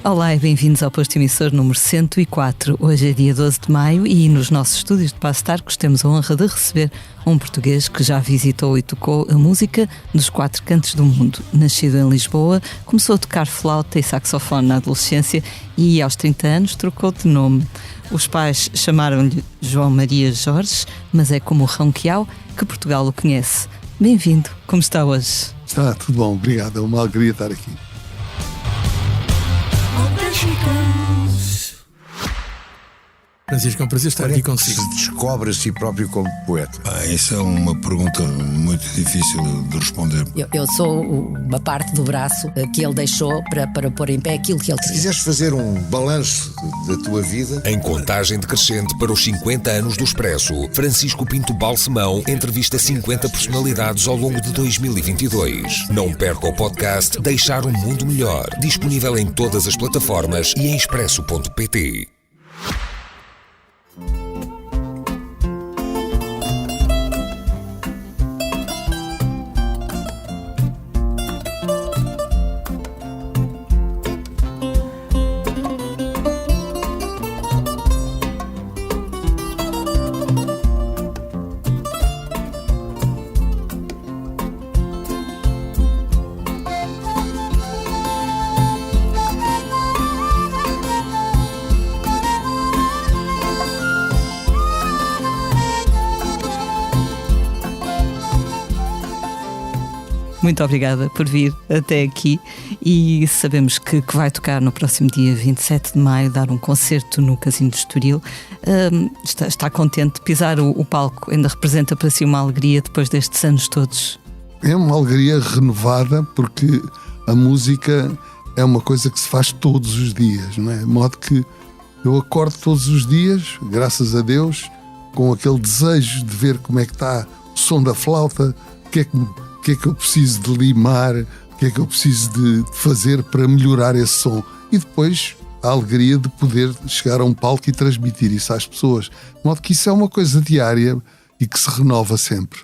Olá e bem-vindos ao posto emissor número 104. Hoje é dia 12 de maio e nos nossos estúdios de Paços de Arcos temos a honra de receber um português que já visitou e tocou a música dos quatro cantos do mundo. Nascido em Lisboa, começou a tocar flauta e saxofone na adolescência e aos 30 anos trocou de nome. Os pais chamaram-lhe João Maria Jorge, mas é como o Ronquial que Portugal o conhece. Bem-vindo, como está hoje? Está tudo bom, obrigado, é uma alegria estar aqui. Francisco, é um prazer estar aqui consigo. Se descobre a si próprio como poeta? Essa é uma pergunta muito difícil de responder. Eu sou uma parte do braço que ele deixou para pôr em pé aquilo que ele Se queria. quiseres fazer um balanço da tua vida... Em contagem decrescente para os 50 anos do Expresso, Francisco Pinto Balsemão entrevista 50 personalidades ao longo de 2022. Não perca o podcast Deixar um Mundo Melhor, disponível em todas as plataformas e em expresso.pt. Muito obrigada por vir até aqui e sabemos que vai tocar no próximo dia 27 de maio, dar um concerto no Casino de Estoril. Está contente de pisar o palco? Ainda representa para si uma alegria depois destes anos todos? É uma alegria renovada porque a música é uma coisa que se faz todos os dias, não é? De modo que eu acordo todos os dias, graças a Deus, com aquele desejo de ver como é que está o som da flauta, o que é que eu preciso de limar, o que é que eu preciso de fazer para melhorar esse som. E depois a alegria de poder chegar a um palco e transmitir isso às pessoas. De modo que isso é uma coisa diária e que se renova sempre.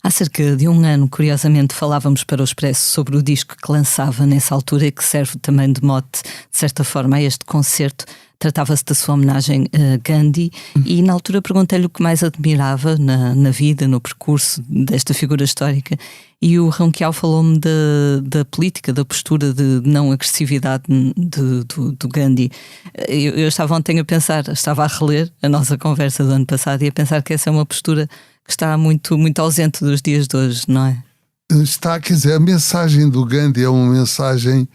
Há cerca de um ano, curiosamente, falávamos para o Expresso sobre o disco que lançava nessa altura e que serve também de mote, de certa forma, a este concerto. Tratava-se da sua homenagem a Gandhi e na altura perguntei-lhe o que mais admirava na vida, no percurso desta figura histórica, e o Ronquial falou-me da política, da postura de não agressividade do Gandhi. Eu estava ontem a pensar, estava a reler a nossa conversa do ano passado e a pensar que essa é uma postura que está muito, muito ausente dos dias de hoje, não é? Está, quer dizer, a mensagem do Gandhi é uma mensagem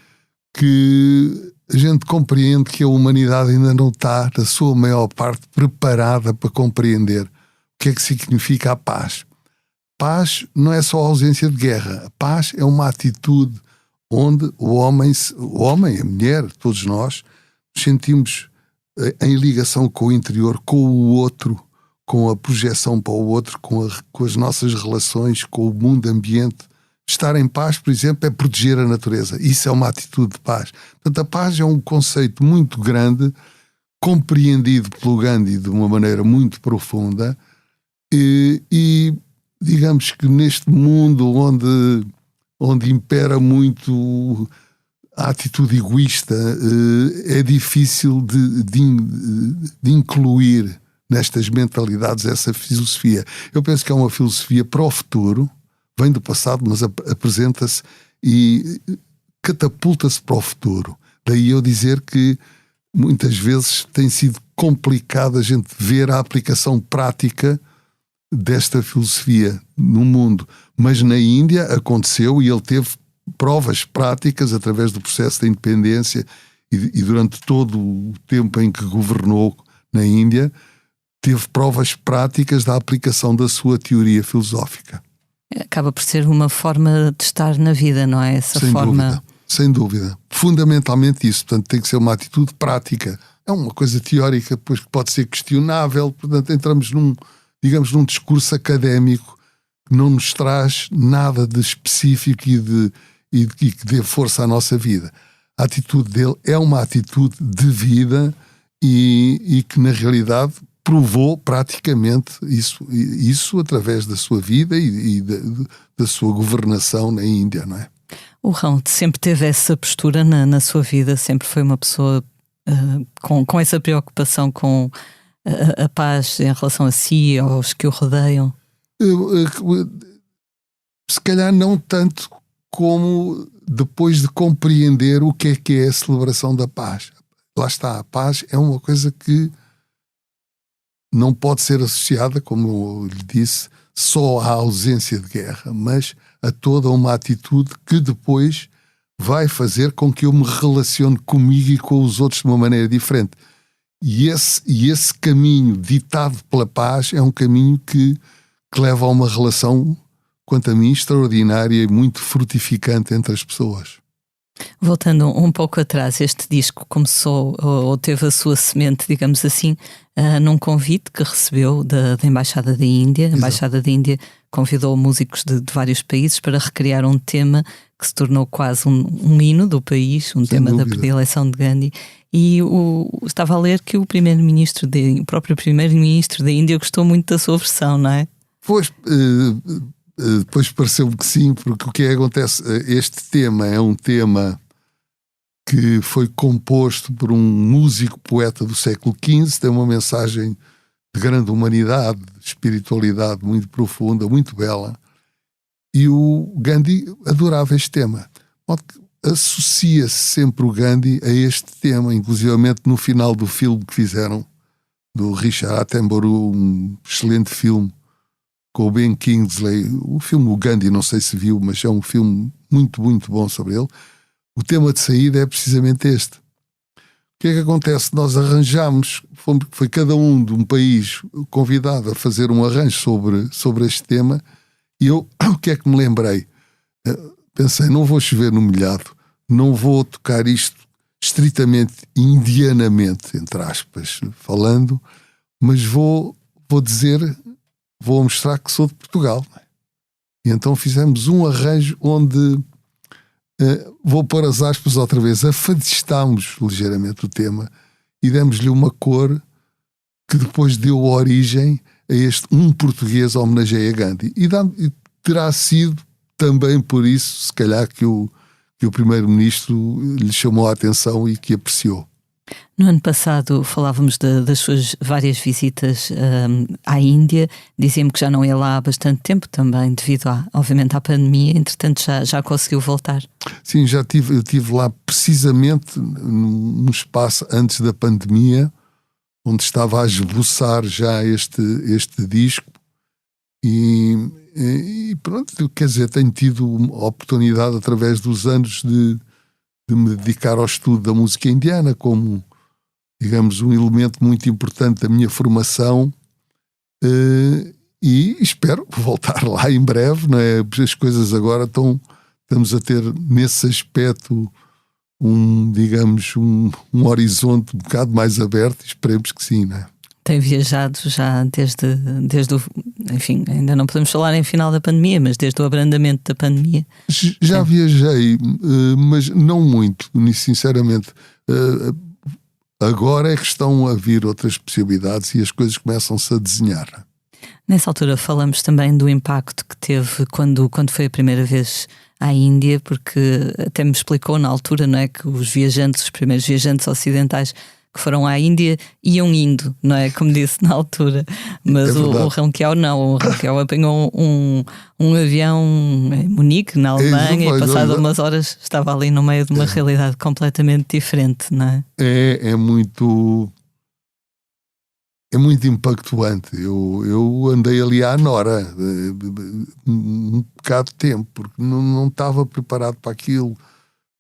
que a gente compreende que a humanidade ainda não está, na sua maior parte, preparada para compreender o que é que significa a paz. Paz não é só a ausência de guerra. A paz é uma atitude onde o homem, a mulher, todos nós, nos sentimos em ligação com o interior, com o outro, com a projeção para o outro, com as nossas relações, com o mundo ambiente. Estar em paz, por exemplo, é proteger a natureza. Isso é uma atitude de paz. Portanto, a paz é um conceito muito grande, compreendido pelo Gandhi de uma maneira muito profunda e digamos que neste mundo onde impera muito a atitude egoísta, é difícil de incluir nestas mentalidades essa filosofia. Eu penso que é uma filosofia para o futuro, vem do passado, mas apresenta-se e catapulta-se para o futuro. Daí eu dizer que muitas vezes tem sido complicado a gente ver a aplicação prática desta filosofia no mundo. Mas na Índia aconteceu e ele teve provas práticas através do processo da independência e durante todo o tempo em que governou na Índia, teve provas práticas da aplicação da sua teoria filosófica. Acaba por ser uma forma de estar na vida, não é? Essa forma... Sem dúvida. Fundamentalmente isso. Portanto, tem que ser uma atitude prática. É uma coisa teórica, pois que pode ser questionável. Portanto, entramos num discurso académico que não nos traz nada de específico e que dê força à nossa vida. a atitude dele é uma atitude de vida e que na realidade provou praticamente isso através da sua vida e da sua governação na Índia, não é? O Rão sempre teve essa postura na sua vida, sempre foi uma pessoa com essa preocupação com a paz em relação a si e aos que o rodeiam. Se calhar não tanto como depois de compreender o que é a celebração da paz. Lá está, a paz é uma coisa que não pode ser associada, como eu lhe disse, só à ausência de guerra, mas a toda uma atitude que depois vai fazer com que eu me relacione comigo e com os outros de uma maneira diferente. E esse caminho ditado pela paz é um caminho que leva a uma relação, quanto a mim, extraordinária e muito frutificante entre as pessoas. Voltando um pouco atrás, este disco começou, ou teve a sua semente, digamos assim, num convite que recebeu da Embaixada da Índia. A Embaixada da Índia convidou músicos de vários países para recriar um tema que se tornou quase um hino do país, um tema da predileção de Gandhi. E estava a ler que o próprio primeiro-ministro da Índia gostou muito da sua versão, não é? Pois, depois pareceu-me que sim, porque o que acontece, este tema é um tema que foi composto por um músico poeta do século XV, tem uma mensagem de grande humanidade, de espiritualidade muito profunda, muito bela, e o Gandhi adorava este tema. Associa-se sempre o Gandhi a este tema, inclusivamente no final do filme que fizeram, do Richard Attenborough, um excelente filme, com o Ben Kingsley, o filme O Gandhi, não sei se viu, mas é um filme muito, muito bom sobre ele. O tema de saída é precisamente este. O que é que acontece? Nós arranjámos, foi cada um de um país convidado a fazer um arranjo sobre este tema, e eu, o que é que me lembrei? Pensei, não vou chover no molhado, não vou tocar isto estritamente indianamente, entre aspas, falando, mas vou mostrar que sou de Portugal. E então fizemos um arranjo onde, vou pôr as aspas outra vez, afadistámos ligeiramente o tema e demos-lhe uma cor que depois deu origem a um português homenageia Gandhi. E terá sido também por isso, se calhar, que o primeiro-ministro lhe chamou a atenção e que apreciou. No ano passado falávamos das suas várias visitas à Índia. Dizia-me que já não ia lá há bastante tempo também, devido obviamente à pandemia. Entretanto já conseguiu voltar. Sim, eu estive lá precisamente num espaço antes da pandemia, onde estava a esboçar já este disco e pronto, quer dizer, tenho tido a oportunidade através dos anos de me dedicar ao estudo da música indiana como, digamos, um elemento muito importante da minha formação, e espero voltar lá em breve, não é? As coisas agora estamos a ter nesse aspecto um horizonte um bocado mais aberto, esperemos que sim, não é? Tem viajado já desde o... Enfim, ainda não podemos falar em final da pandemia, mas desde o abrandamento da pandemia. Já viajei, mas não muito, sinceramente. Agora é que estão a vir outras possibilidades e as coisas começam-se a desenhar. Nessa altura falamos também do impacto que teve quando foi a primeira vez à Índia, porque até me explicou na altura, não é, que os primeiros viajantes ocidentais que foram à Índia iam indo, não é? Como disse na altura. Mas o Ronquial não. O Ronquial apanhou um avião em Munique, na Alemanha, e passado umas horas estava ali no meio de uma realidade completamente diferente, não é? É muito impactuante. Eu andei ali à nora um bocado de tempo, porque não estava preparado para aquilo.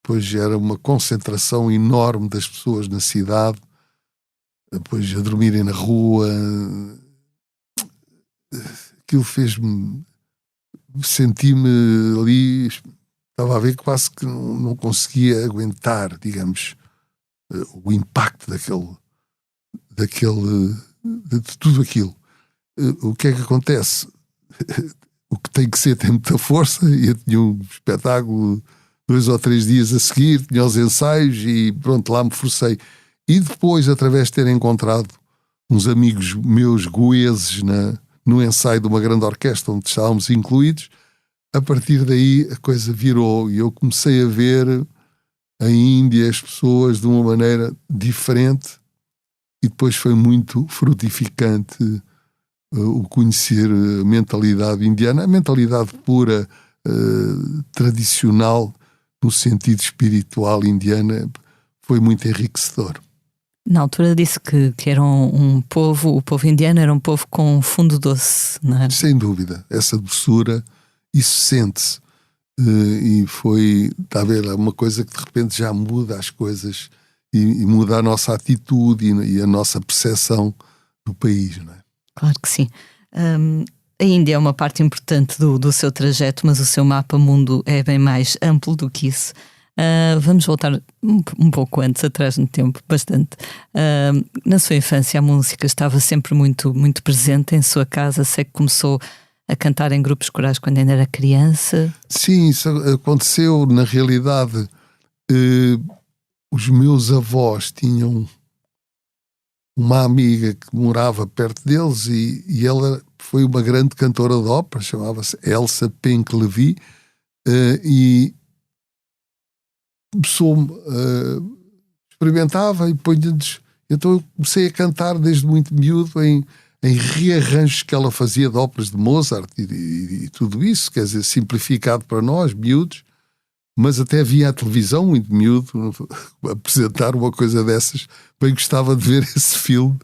Pois era uma concentração enorme das pessoas na cidade, depois a dormirem na rua. Aquilo fez-me... Senti-me ali... Estava a ver quase que não conseguia aguentar, digamos, o impacto de tudo aquilo. O que é que acontece? O que tem que ser tem muita força, e eu tinha um espetáculo 2 ou 3 dias a seguir, tinha os ensaios e pronto, lá me forcei. E depois, através de ter encontrado uns amigos meus goeses no ensaio de uma grande orquestra onde estávamos incluídos, a partir daí a coisa virou e eu comecei a ver a Índia, as pessoas de uma maneira diferente, e depois foi muito frutificante o conhecer a mentalidade indiana, a mentalidade pura, tradicional, no sentido espiritual indiana, foi muito enriquecedor. Na altura disse que era o povo indiano era um povo com fundo doce, não é? Sem dúvida, essa doçura, isso sente-se. E foi, está a ver, uma coisa que de repente já muda as coisas e muda a nossa atitude e a nossa percepção do país, não é? Claro que sim. A Índia é uma parte importante do seu trajeto, mas o seu mapa mundo é bem mais amplo do que isso. Vamos voltar um pouco antes, atrás no tempo, bastante. Na sua infância a música estava sempre muito, muito presente em sua casa. Sei que começou a cantar em grupos corais quando ainda era criança. Sim, isso aconteceu. Na realidade, os meus avós tinham uma amiga que morava perto deles e ela foi uma grande cantora de ópera, chamava-se Elsa Penck-Levy, e começou-me, experimentava e punha-lhes. Então eu comecei a cantar desde muito miúdo em rearranjos que ela fazia de óperas de Mozart e tudo isso, quer dizer, simplificado para nós, miúdos, mas até via a televisão muito miúdo apresentar uma coisa dessas. Bem gostava de ver esse filme,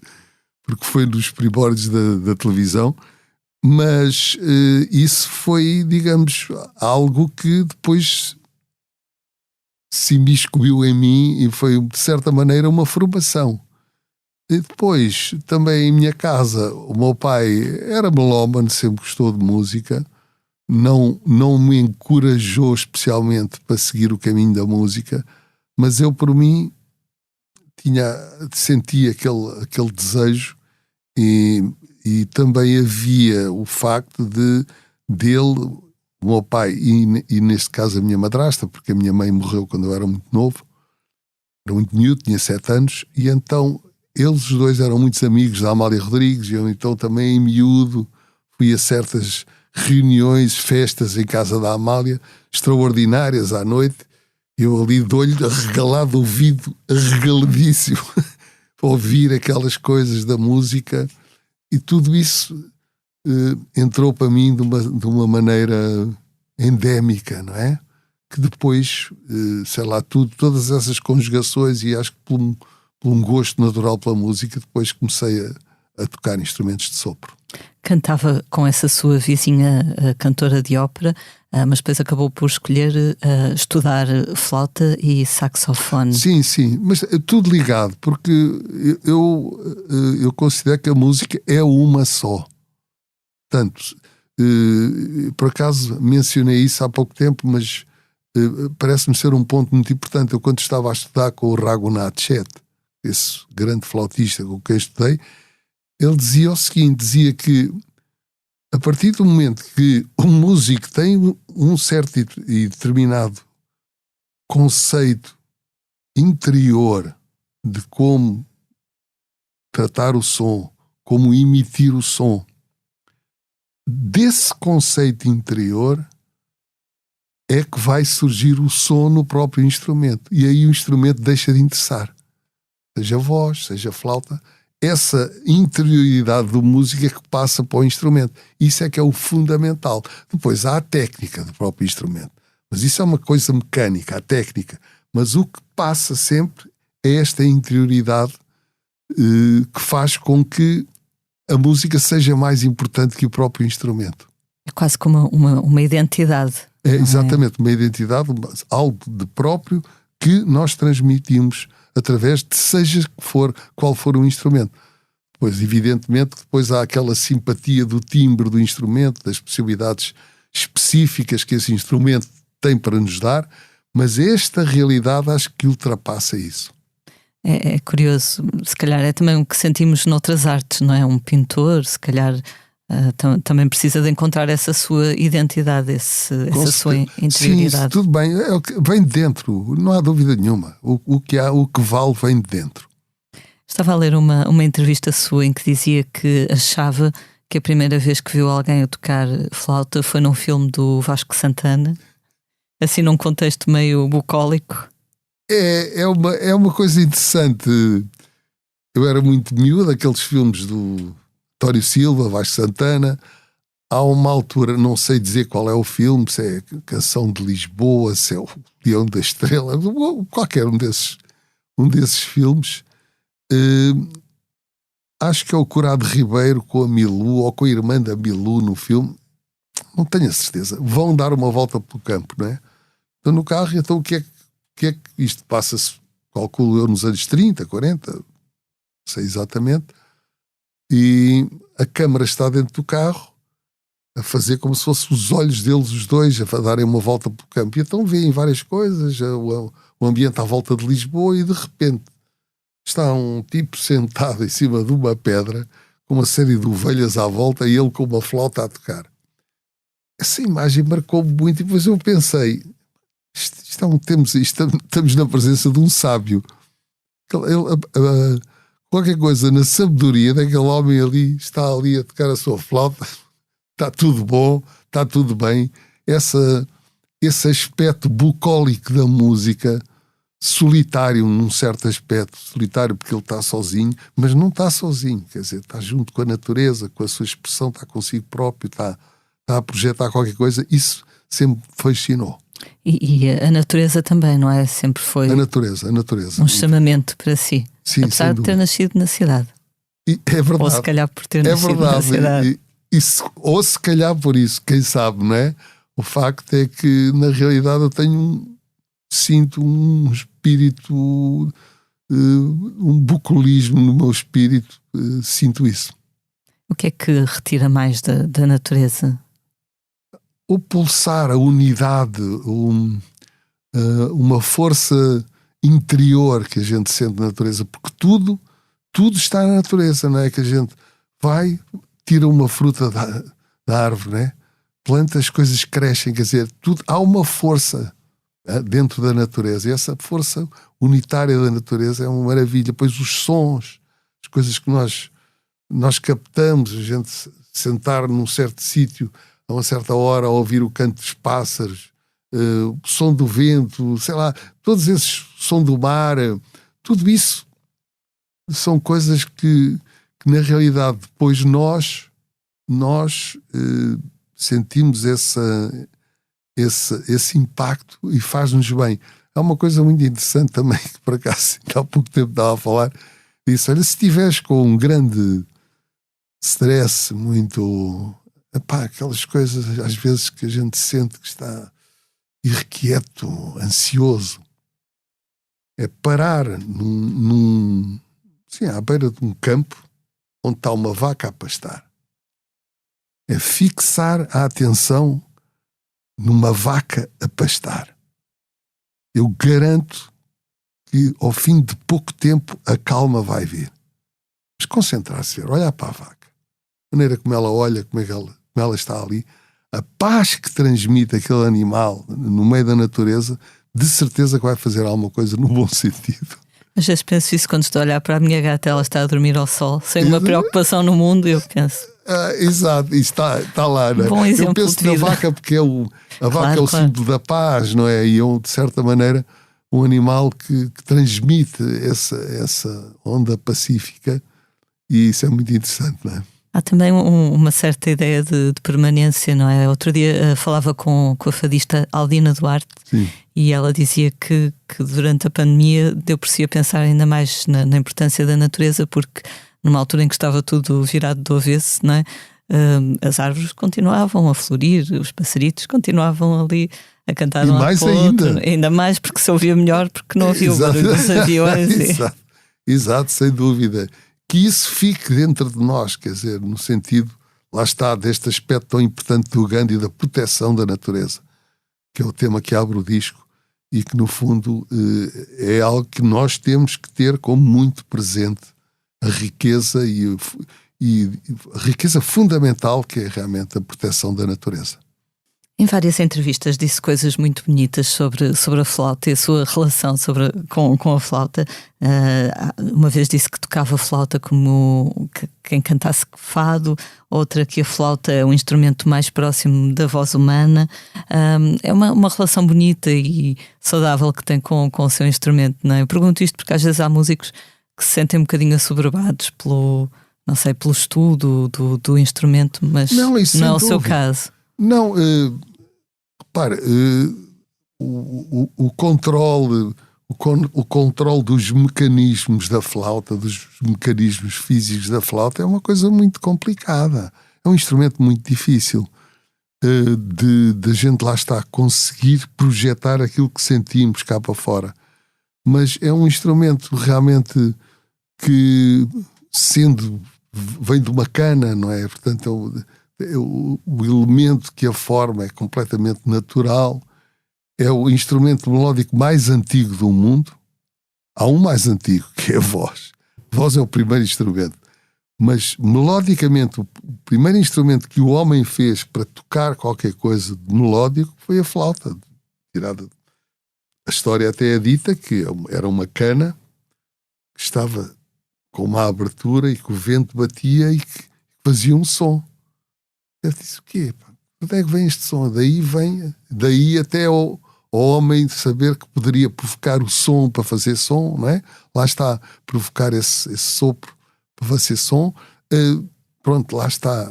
porque foi nos primórdios da televisão, mas isso foi, digamos, algo que depois se imiscuiu em mim e foi, de certa maneira, uma formação. E depois, também em minha casa, o meu pai era melómano, sempre gostou de música, não me encorajou especialmente para seguir o caminho da música, mas eu, por mim, sentia aquele desejo e também havia o facto dele, o meu pai e neste caso a minha madrasta, porque a minha mãe morreu quando eu era muito novo, era muito miúdo, tinha 7 anos, e então eles os dois eram muitos amigos da Amália Rodrigues, e eu então também em miúdo fui a certas reuniões, festas em casa da Amália, extraordinárias à noite, eu ali de olho arregalado, ouvido arregaladíssimo, para ouvir aquelas coisas da música, e tudo isso entrou para mim de uma maneira endémica, não é? Que depois, sei lá, todas essas conjugações, e acho que por um gosto natural pela música, depois comecei a tocar instrumentos de sopro. Cantava com essa sua vizinha, a cantora de ópera, mas depois acabou por escolher estudar flauta e saxofone. Sim, mas tudo ligado, porque eu considero que a música é uma só. Portanto, por acaso mencionei isso há pouco tempo, mas parece-me ser um ponto muito importante. Eu, quando estava a estudar com o Raghunath Chet, esse grande flautista com quem estudei, ele dizia o seguinte, dizia que a partir do momento que um músico tem um certo e determinado conceito interior de como tratar o som, como emitir o som, desse conceito interior é que vai surgir o som no próprio instrumento, e aí o instrumento deixa de interessar, seja voz, seja flauta. Essa interioridade do músico é que passa para o instrumento. Isso é que é o fundamental. Depois há a técnica do próprio instrumento, mas isso é uma coisa mecânica, a técnica. Mas o que passa sempre é esta interioridade que faz com que a música seja mais importante que o próprio instrumento. É quase como uma identidade. É exatamente, uma identidade, algo de próprio que nós transmitimos através de seja qual for o instrumento. Pois, evidentemente, depois há aquela simpatia do timbre do instrumento, das possibilidades específicas que esse instrumento tem para nos dar, mas esta realidade acho que ultrapassa isso. É curioso, se calhar é também o que sentimos noutras artes, não é? Um pintor, se calhar também precisa de encontrar essa sua identidade, essa sua interioridade. Sim, tudo bem, vem de dentro, não há dúvida nenhuma. O que vale vem de dentro. Estava a ler uma entrevista sua em que dizia que achava que a primeira vez que viu alguém a tocar flauta foi num filme do Vasco Santana, assim num contexto meio bucólico. É uma coisa interessante. Eu era muito miúdo, aqueles filmes do António Silva, Vasco Santana. Há uma altura, não sei dizer qual é o filme, se é Canção de Lisboa, se é o Leão da Estrela, qualquer um desses filmes. Acho que é o Curado Ribeiro com a Milu ou com a irmã da Milu no filme, não tenho a certeza. Vão dar uma volta pelo campo, não é? Estão no carro, então o que é que isto passa-se, calculo eu, nos anos 30, 40, não sei exatamente, e a câmara está dentro do carro a fazer como se fossem os olhos deles, os dois, a darem uma volta pelo campo. E então veem várias coisas, o ambiente à volta de Lisboa, e de repente está um tipo sentado em cima de uma pedra com uma série de ovelhas à volta e ele com uma flauta a tocar. Essa imagem marcou-me muito e depois eu pensei, estamos na presença de um sábio. Qualquer coisa na sabedoria daquele homem ali, está ali a tocar a sua flauta, está tudo bom, está tudo bem. Esse aspecto bucólico da música, solitário num certo aspecto, solitário porque ele está sozinho, mas não está sozinho, quer dizer, está junto com a natureza, com a sua expressão, está consigo próprio, está a projetar qualquer coisa. Isso sempre fascinou. E a natureza também, não é? Sempre foi a natureza. Um chamamento para si, sim, apesar de ter nascido na cidade. É verdade. Ou se calhar por ter nascido na cidade. Ou se calhar por isso, quem sabe, não é? O facto é que na realidade eu sinto um espírito, um bucolismo no meu espírito, sinto isso. O que é que retira mais da natureza? O pulsar, a unidade, uma força interior que a gente sente na natureza, porque tudo está na natureza, não é? Que a gente vai, tira uma fruta da árvore, não é? Planta, as coisas crescem, quer dizer, há uma força dentro da natureza, e essa força unitária da natureza é uma maravilha. Pois os sons, as coisas que nós captamos, a gente sentar num certo sítio a uma certa hora a ouvir o canto dos pássaros, o som do vento, sei lá, todos esses, som do mar, tudo isso são coisas que na realidade depois nós sentimos esse impacto e faz-nos bem. Há uma coisa muito interessante também, que por acaso há pouco tempo estava a falar, disse, olha, se estiveres com um grande stress, muito... aquelas coisas às vezes que a gente sente que está irrequieto, ansioso, é parar à beira de um campo onde está uma vaca a pastar. É fixar a atenção numa vaca a pastar. Eu garanto que ao fim de pouco tempo a calma vai vir. Mas concentrar-se, olhar para a vaca, a maneira como ela olha, como ela está ali, a paz que transmite aquele animal no meio da natureza, de certeza que vai fazer alguma coisa no bom sentido. Às vezes penso isso quando estou a olhar para a minha gata, ela está a dormir ao sol, sem uma preocupação no mundo, eu penso. Exato, isso está lá, não é? Bom exemplo. Eu penso na vaca porque a vaca é o símbolo da paz, não é? E de certa maneira, um animal que transmite essa onda pacífica, e isso é muito interessante, não é? Há também uma certa ideia de permanência, não é? Outro dia falava com a fadista Aldina Duarte. Sim. E ela dizia que durante a pandemia deu por si a pensar ainda mais na importância da natureza, porque numa altura em que estava tudo virado do avesso, não é? As árvores continuavam a florir, os passaritos continuavam ali a cantar de um lado para o outro. Ainda mais porque se ouvia melhor, porque não havia o barulho dos aviões. Exato, sem dúvida. Que isso fique dentro de nós, quer dizer, no sentido, lá está, deste aspecto tão importante do Gandhi, da proteção da natureza, que é o tema que abre o disco e que no fundo é algo que nós temos que ter como muito presente, a riqueza e a riqueza fundamental que é realmente a proteção da natureza. Em várias entrevistas disse coisas muito bonitas sobre a flauta e a sua relação com a flauta. Uma vez disse que tocava flauta como quem cantasse fado, outra que a flauta é um instrumento mais próximo da voz humana. É uma relação bonita e saudável que tem com o seu instrumento, não é? Eu pergunto isto porque às vezes há músicos que se sentem um bocadinho assoberbados pelo estudo do instrumento, mas não é o seu caso. Não, repara, o controle dos mecanismos da flauta, dos mecanismos físicos da flauta é uma coisa muito complicada. É um instrumento muito difícil de gente lá está conseguir projetar aquilo que sentimos cá para fora. Mas é um instrumento realmente que, vem de uma cana, não é? Portanto, o elemento que a forma é completamente natural, é o instrumento melódico mais antigo do mundo. Há um mais antigo, que é a voz. A voz é o primeiro instrumento. Mas, melodicamente, o primeiro instrumento que o homem fez para tocar qualquer coisa de melódico foi a flauta. A história até é dita que era uma cana que estava com uma abertura e que o vento batia e que fazia um som. Eu disse, o quê? Onde é que vem este som? Daí até o homem saber que poderia provocar o som para fazer som, não é? Lá está, provocar esse sopro para fazer som. Pronto, lá está.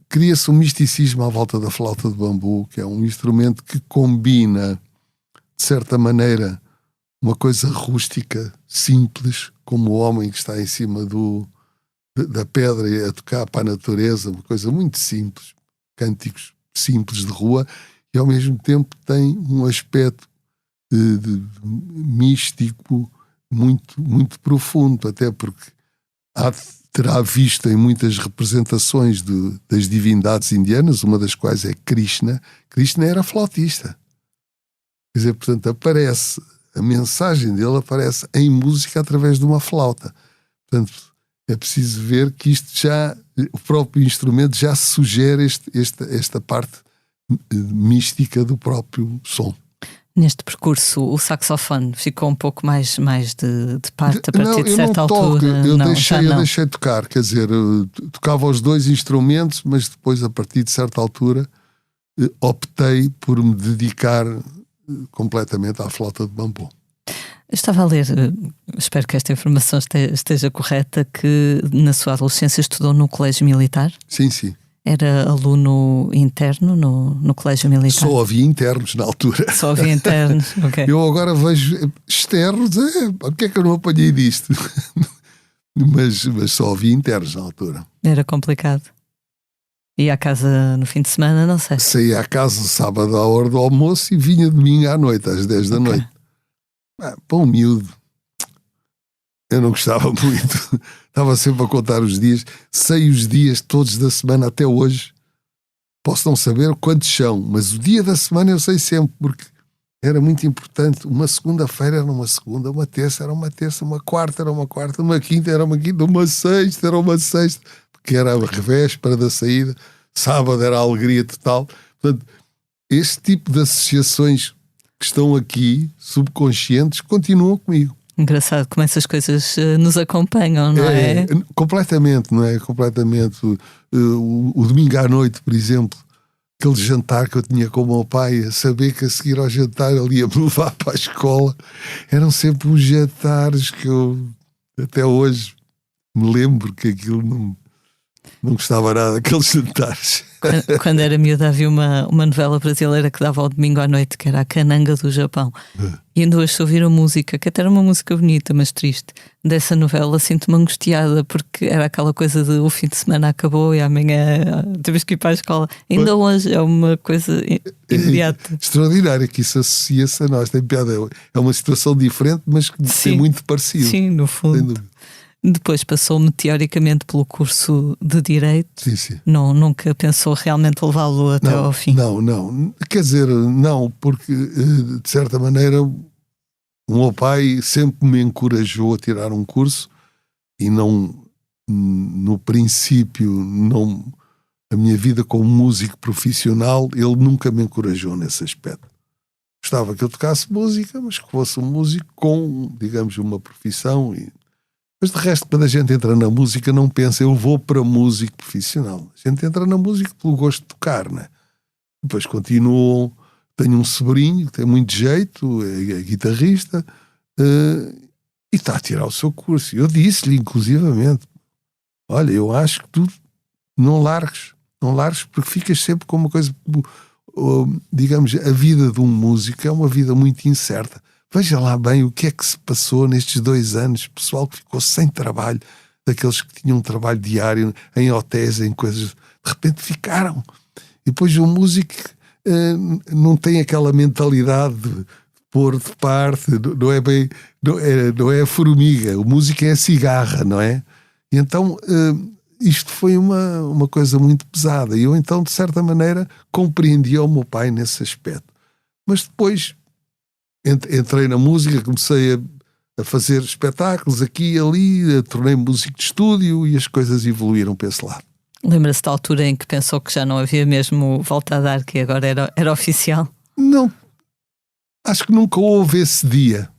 Cria-se um misticismo à volta da flauta de bambu, que é um instrumento que combina, de certa maneira, uma coisa rústica, simples, como o homem que está em cima da pedra e a tocar para a natureza, uma coisa muito simples, cânticos simples de rua, e ao mesmo tempo tem um aspecto místico muito, muito profundo, até porque terá visto em muitas representações das divindades indianas, uma das quais é Krishna. Krishna era flautista. Quer dizer, portanto, a mensagem dele aparece em música através de uma flauta. Portanto, é preciso ver que o próprio instrumento já sugere esta parte mística do próprio som. Neste percurso, o saxofone ficou um pouco mais de parte a partir de certa altura? Eu deixei de tocar, quer dizer, tocava os dois instrumentos, mas depois, a partir de certa altura, optei por me dedicar completamente à flauta de bambu. Eu estava a ler, espero que esta informação esteja correta, que na sua adolescência estudou no colégio militar? Sim, sim. Era aluno interno no colégio militar? Só havia internos na altura. Só havia internos, ok. Eu agora vejo externos, porque é que eu não apanhei disto? mas só havia internos na altura. Era complicado. Ia à casa no fim de semana, não sei. Saía à casa sábado à hora do almoço e vinha domingo à noite, às 10 da noite. Para um miúdo, eu não gostava muito. Estava sempre a contar os dias. Sei os dias todos da semana até hoje. Posso não saber quantos são, mas o dia da semana eu sei sempre, porque era muito importante. Uma segunda-feira era uma segunda, uma terça era uma terça, uma quarta era uma quarta, uma quinta era uma quinta, uma sexta era uma sexta, porque era a véspera da saída, sábado era a alegria total. Portanto, este tipo de associações que estão aqui, subconscientes, continuam comigo. Engraçado como essas coisas nos acompanham, não é? Completamente, não é? Completamente. O domingo à noite, por exemplo, aquele jantar que eu tinha com o meu pai, a saber que a seguir ao jantar ele ia me levar para a escola, eram sempre os jantares que eu até hoje me lembro que aquilo não gostava nada daqueles jantares. Quando era miúda havia uma novela brasileira que dava ao domingo à noite, que era a Cananga do Japão. E ainda hoje se ouvir a música, que até era uma música bonita, mas triste, dessa novela, sinto-me angustiada, porque era aquela coisa de o fim de semana acabou e amanhã temos que ir para a escola. Ainda hoje é uma coisa imediata. Extraordinário que isso associa-se a nós. Tem piada. É uma situação diferente, mas que tem muito parecido. Sim, no fundo. Depois passou meteoricamente pelo curso de Direito. Sim, sim. Nunca pensou realmente levá-lo até ao fim? Não. Quer dizer, não, porque de certa maneira o meu pai sempre me encorajou a tirar um curso, e não, no princípio, não, a minha vida como músico profissional, ele nunca me encorajou nesse aspecto. Gostava que eu tocasse música, mas que fosse um músico com, digamos, uma profissão. Mas de resto, quando a gente entra na música, não pensa, eu vou para músico profissional. A gente entra na música pelo gosto de tocar, né? Depois continuam. Tenho um sobrinho que tem muito jeito, é guitarrista, e está a tirar o seu curso. Eu disse-lhe, inclusivamente, olha, eu acho que tu não largues, porque ficas sempre com uma coisa, digamos, a vida de um músico é uma vida muito incerta. Veja lá bem o que é que se passou nestes 2 anos, pessoal que ficou sem trabalho, daqueles que tinham um trabalho diário em hotéis, em coisas, de repente ficaram. E depois o músico não tem aquela mentalidade de pôr de parte, não é bem, não é a formiga, o músico é a cigarra, não é? E então isto foi uma coisa muito pesada, e eu então de certa maneira compreendia o meu pai nesse aspecto. Mas depois entrei na música, comecei a fazer espetáculos aqui e ali, tornei-me músico de estúdio e as coisas evoluíram para esse lado. Lembra-se da altura em que pensou que já não havia mesmo volta a dar, que agora era oficial? Não, acho que nunca houve esse dia.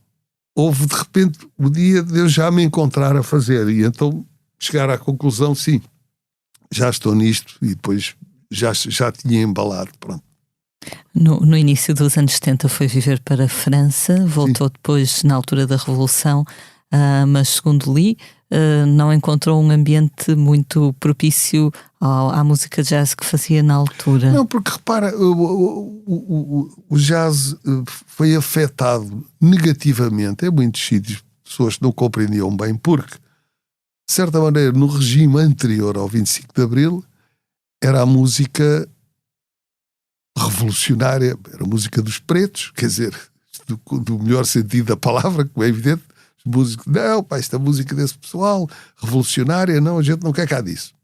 Houve de repente o dia de eu já me encontrar a fazer, e então chegar à conclusão, sim, já estou nisto, e depois já tinha embalado, pronto. No início dos anos 70 foi viver para a França, voltou Sim. Depois na altura da Revolução, mas segundo li, não encontrou um ambiente muito propício à música jazz que fazia na altura. Não, porque repara, o jazz foi afetado negativamente em muitos sítios, pessoas que não compreendiam bem, porque, de certa maneira, no regime anterior ao 25 de Abril, era a música revolucionária, era a música dos pretos, quer dizer, do melhor sentido da palavra, como é evidente, os músicos, não, pá, esta música desse pessoal, revolucionária, não, a gente não quer cá disso.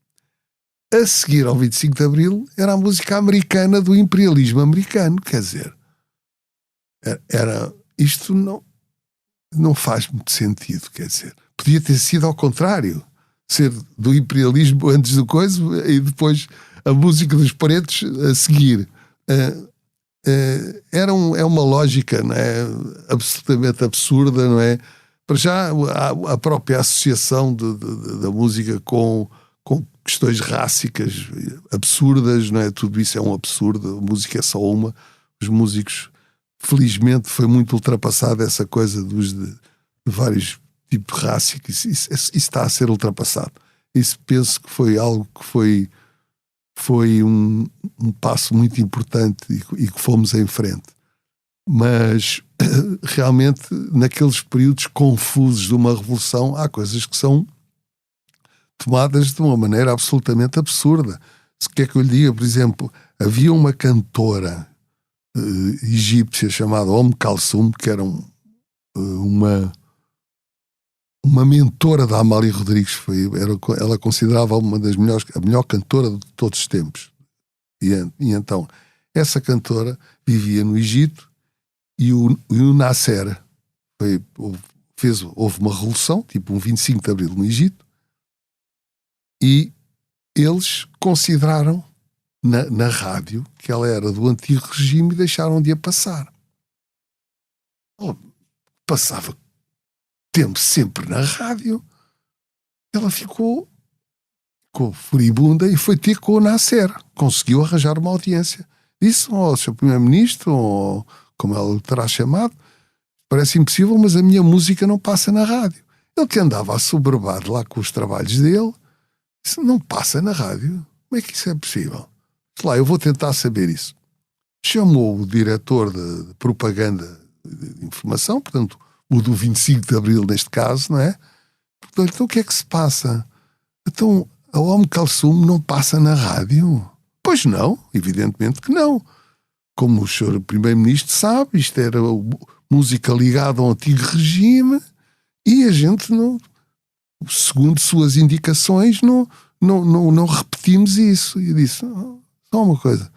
A seguir ao 25 de Abril, era a música americana do imperialismo americano, quer dizer, isto não faz muito sentido, quer dizer, podia ter sido ao contrário, ser do imperialismo antes do coisa e depois a música dos pretos a seguir. É uma lógica, não é? Absolutamente absurda, não é? Para já a própria associação da música com questões rássicas absurdas, não é? Tudo isso é um absurdo, a música é só uma. Os músicos, felizmente, foi muito ultrapassada essa coisa de vários tipos rássicos. Isso está a ser ultrapassado. Isso penso que foi algo que foi um passo muito importante e que fomos em frente. Mas realmente naqueles períodos confusos de uma revolução há coisas que são tomadas de uma maneira absolutamente absurda. Se quer que eu lhe diga, por exemplo, havia uma cantora egípcia chamada Kalsum, que era uma mentora da Amália Rodrigues, ela considerava uma das melhores, a melhor cantora de todos os tempos. E então, essa cantora vivia no Egito e o Nasser houve uma revolução, tipo um 25 de Abril no Egito, e eles consideraram na rádio que ela era do antigo regime e deixaram de a passar. Ela passava tempo sempre na rádio. Ela ficou furibunda e foi ter com o Nasser. Conseguiu arranjar uma audiência. Disse ao seu primeiro-ministro, ou como ela lhe terá chamado, parece impossível, mas a minha música não passa na rádio. Ele que andava assoberbado lá com os trabalhos dele, disse, não passa na rádio? Como é que isso é possível? Disse lá, eu vou tentar saber isso. Chamou o diretor de propaganda de informação, portanto, o do 25 de Abril neste caso, não é? Portanto, então o que é que se passa? Então, a Kalsum não passa na rádio? Pois não, evidentemente que não. Como o senhor primeiro-ministro sabe, isto era música ligada ao antigo regime e a gente não, segundo suas indicações, não repetimos isso. E eu disse, só uma coisa,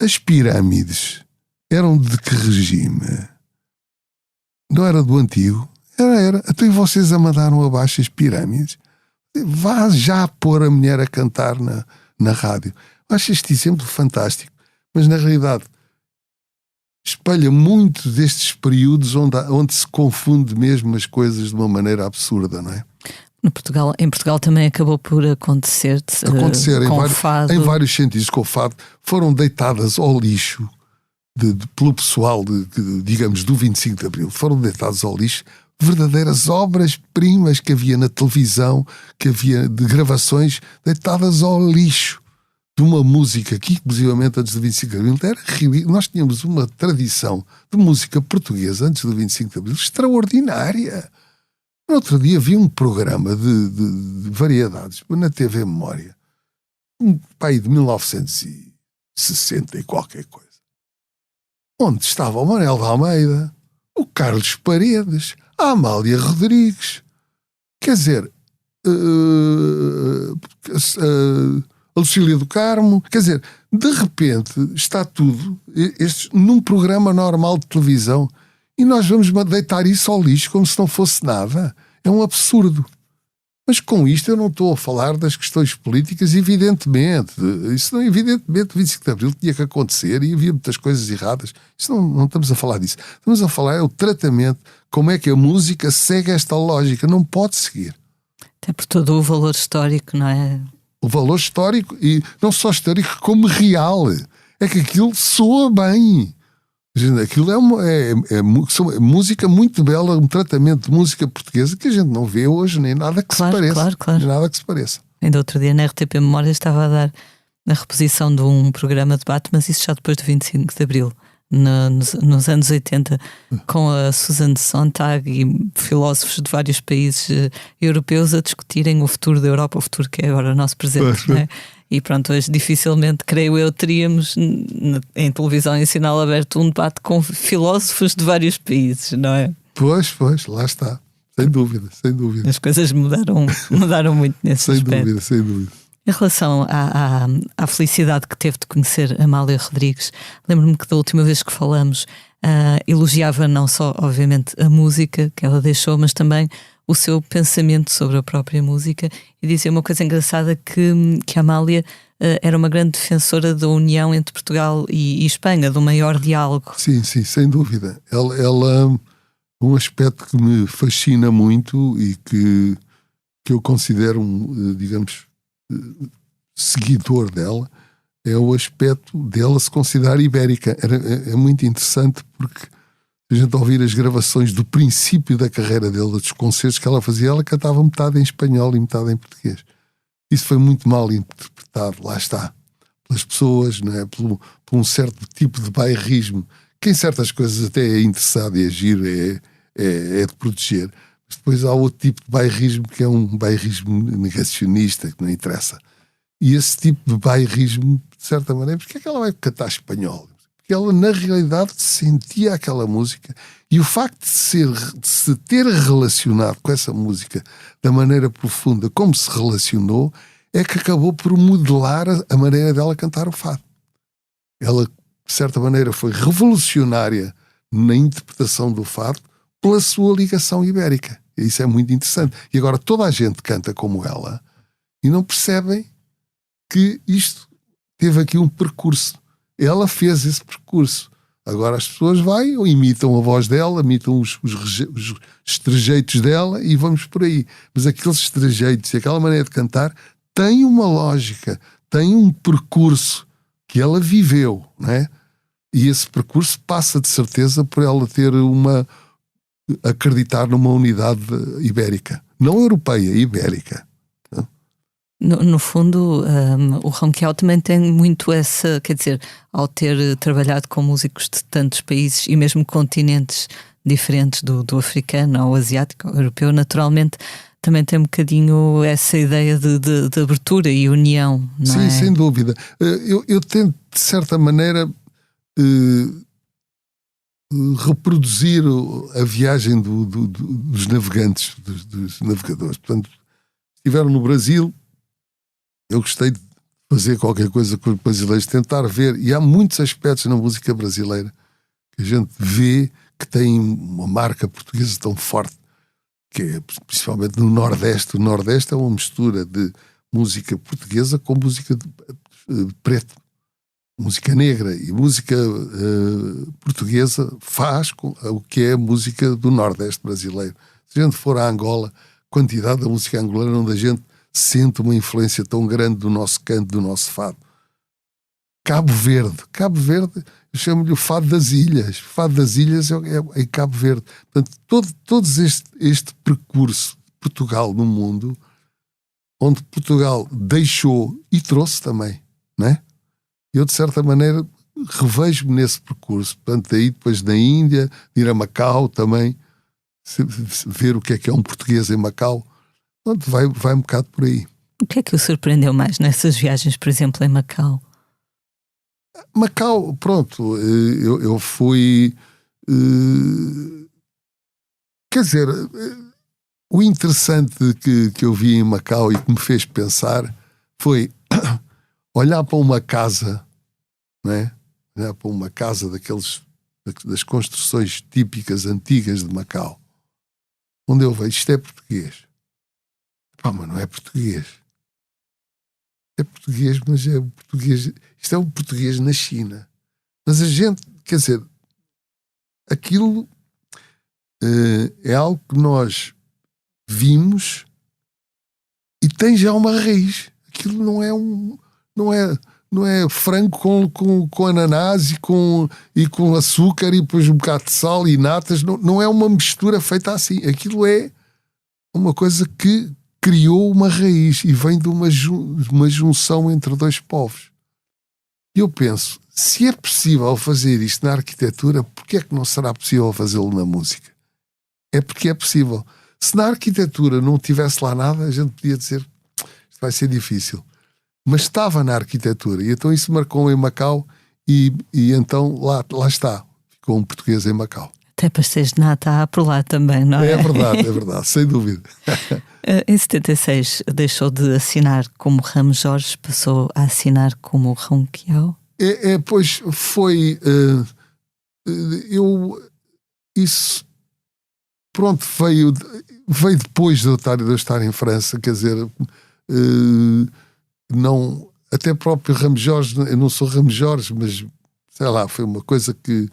as pirâmides eram de que regime? Não era do antigo? Era. Até vocês a mandaram abaixo as pirâmides. Vá já pôr a mulher a cantar na rádio. Eu acho este exemplo fantástico, mas na realidade espelha muito destes períodos onde se confunde mesmo as coisas de uma maneira absurda, não é? Em Portugal também acabou por acontecer em vários sentidos, com o fado. Foram deitadas ao lixo pelo pessoal, digamos, do 25 de Abril. Foram deitadas ao lixo verdadeiras obras-primas que havia na televisão, que havia de gravações deitadas ao lixo, de uma música que, inclusivamente, antes do 25 de Abril, era ridículo. Nós tínhamos uma tradição de música portuguesa, antes do 25 de Abril, extraordinária. No outro dia vi um programa de variedades na TV Memória, um pai de 1960 e qualquer coisa, onde estava o Manuel de Almeida, o Carlos Paredes, a Amália Rodrigues, quer dizer, a Lucília do Carmo, quer dizer, de repente está tudo num programa normal de televisão e nós vamos deitar isso ao lixo como se não fosse nada. É um absurdo. Mas com isto eu não estou a falar das questões políticas, evidentemente. Isso não, evidentemente, o 25 de Abril tinha que acontecer e havia muitas coisas erradas. Isso não estamos a falar disso. Estamos a falar o tratamento, como é que a música segue esta lógica. Não pode seguir. Até por todo o valor histórico, não é? O valor histórico, e não só histórico, como real. É que aquilo soa bem. Aquilo é música muito bela, um tratamento de música portuguesa que a gente não vê hoje, nem nada que se pareça. Claro. Nem nada que se pareça. Ainda outro dia na RTP Memória estava a dar a reposição de um programa de debate, mas isso já depois do 25 de Abril, nos anos 80, com a Susan Sontag e filósofos de vários países europeus a discutirem o futuro da Europa, o futuro que é agora o nosso presente, não é? E pronto, hoje dificilmente, creio eu, teríamos em televisão em sinal aberto um debate com filósofos de vários países, não é? Pois, lá está. Sem dúvida. As coisas mudaram muito nesse aspecto. Sem dúvida. Em relação à felicidade que teve de conhecer Amália Rodrigues, lembro-me que da última vez que falamos elogiava não só, obviamente, a música que ela deixou, mas também o seu pensamento sobre a própria música, e dizia uma coisa engraçada, que a Amália era uma grande defensora da união entre Portugal e Espanha, do maior diálogo. Sim, sem dúvida. Ela um aspecto que me fascina muito e que eu considero, digamos, seguidor dela, é o aspecto dela se considerar ibérica. É muito interessante porque a gente ouvir as gravações do princípio da carreira dela, dos concertos que ela fazia, ela cantava metade em espanhol e metade em português. Isso foi muito mal interpretado, lá está, pelas pessoas, não é? por um certo tipo de bairrismo, que em certas coisas até é interessado e é giro, é de proteger. Mas depois há outro tipo de bairrismo que é um bairrismo negacionista, que não interessa. E esse tipo de bairrismo, de certa maneira, porque é que ela vai cantar espanhol? Porque ela, na realidade, sentia aquela música, e o facto de se ter relacionado com essa música da maneira profunda como se relacionou, é que acabou por modelar a maneira dela cantar o fado. Ela, de certa maneira, foi revolucionária na interpretação do fado pela sua ligação ibérica. E isso é muito interessante. E agora toda a gente canta como ela e não percebem que isto teve aqui um percurso. Ela fez esse percurso. Agora as pessoas ou imitam a voz dela, imitam os estrejeitos dela e vamos por aí. Mas aqueles estrejeitos e aquela maneira de cantar tem uma lógica, tem um percurso que ela viveu, não é? E esse percurso passa de certeza por ela ter acreditar numa unidade ibérica. Não europeia, ibérica. No fundo, o Ronquial também tem muito essa, quer dizer, ao ter trabalhado com músicos de tantos países e mesmo continentes diferentes do africano ao asiático, ao europeu, naturalmente também tem um bocadinho essa ideia de abertura e união, não Sim, é? sem dúvida. Eu tento, de certa maneira, reproduzir a viagem dos navegantes, dos navegadores. Portanto, estiveram no Brasil. Eu gostei de fazer qualquer coisa com os brasileiros, tentar ver, e há muitos aspectos na música brasileira que a gente vê que tem uma marca portuguesa tão forte. que é principalmente no Nordeste. O Nordeste é uma mistura de música portuguesa com música preta, música negra, e música portuguesa faz o que é a música do Nordeste brasileiro. Se a gente for a Angola, a quantidade da música angolana onde a gente sente uma influência tão grande do nosso canto, do nosso fado. Cabo Verde, eu chamo-lhe o Fado das Ilhas. O Fado das Ilhas é Cabo Verde. Portanto, todo este percurso de Portugal no mundo, onde Portugal deixou e trouxe também, não é? Eu, de certa maneira, revejo-me nesse percurso. Portanto, daí depois na Índia, ir a Macau também, ver o que é um português em Macau. Portanto, vai um bocado por aí. O que é que o surpreendeu mais nessas viagens, por exemplo, em Macau? Macau, pronto, eu fui... quer dizer, o interessante que eu vi em Macau e que me fez pensar foi olhar para uma casa, não é? Olhar para uma casa das construções típicas, antigas de Macau, onde eu vejo, isto é português. Pá, mas não é português. É português, mas é português. Isto é um português na China. Mas a gente, quer dizer, aquilo é algo que nós vimos e tem já uma raiz. Aquilo não é frango com ananás e com açúcar e depois um bocado de sal e natas. Não é uma mistura feita assim. Aquilo é uma coisa que criou uma raiz e vem de uma junção entre dois povos. E eu penso, se é possível fazer isto na arquitetura, porquê é que não será possível fazê-lo na música? É porque é possível. Se na arquitetura não tivesse lá nada, a gente podia dizer, isto vai ser difícil. Mas estava na arquitetura, e então isso marcou em Macau, e então lá está, ficou um português em Macau. Até pastéis de nata há por lá também, não é? É verdade, sem dúvida. Em 76 deixou de assinar como Ramos Jorge, passou a assinar como Ronquial? Pois foi... isso... Pronto, veio depois de eu estar em França, quer dizer... não, até próprio Ramos Jorge, eu não sou Ramos Jorge, mas sei lá, foi uma coisa que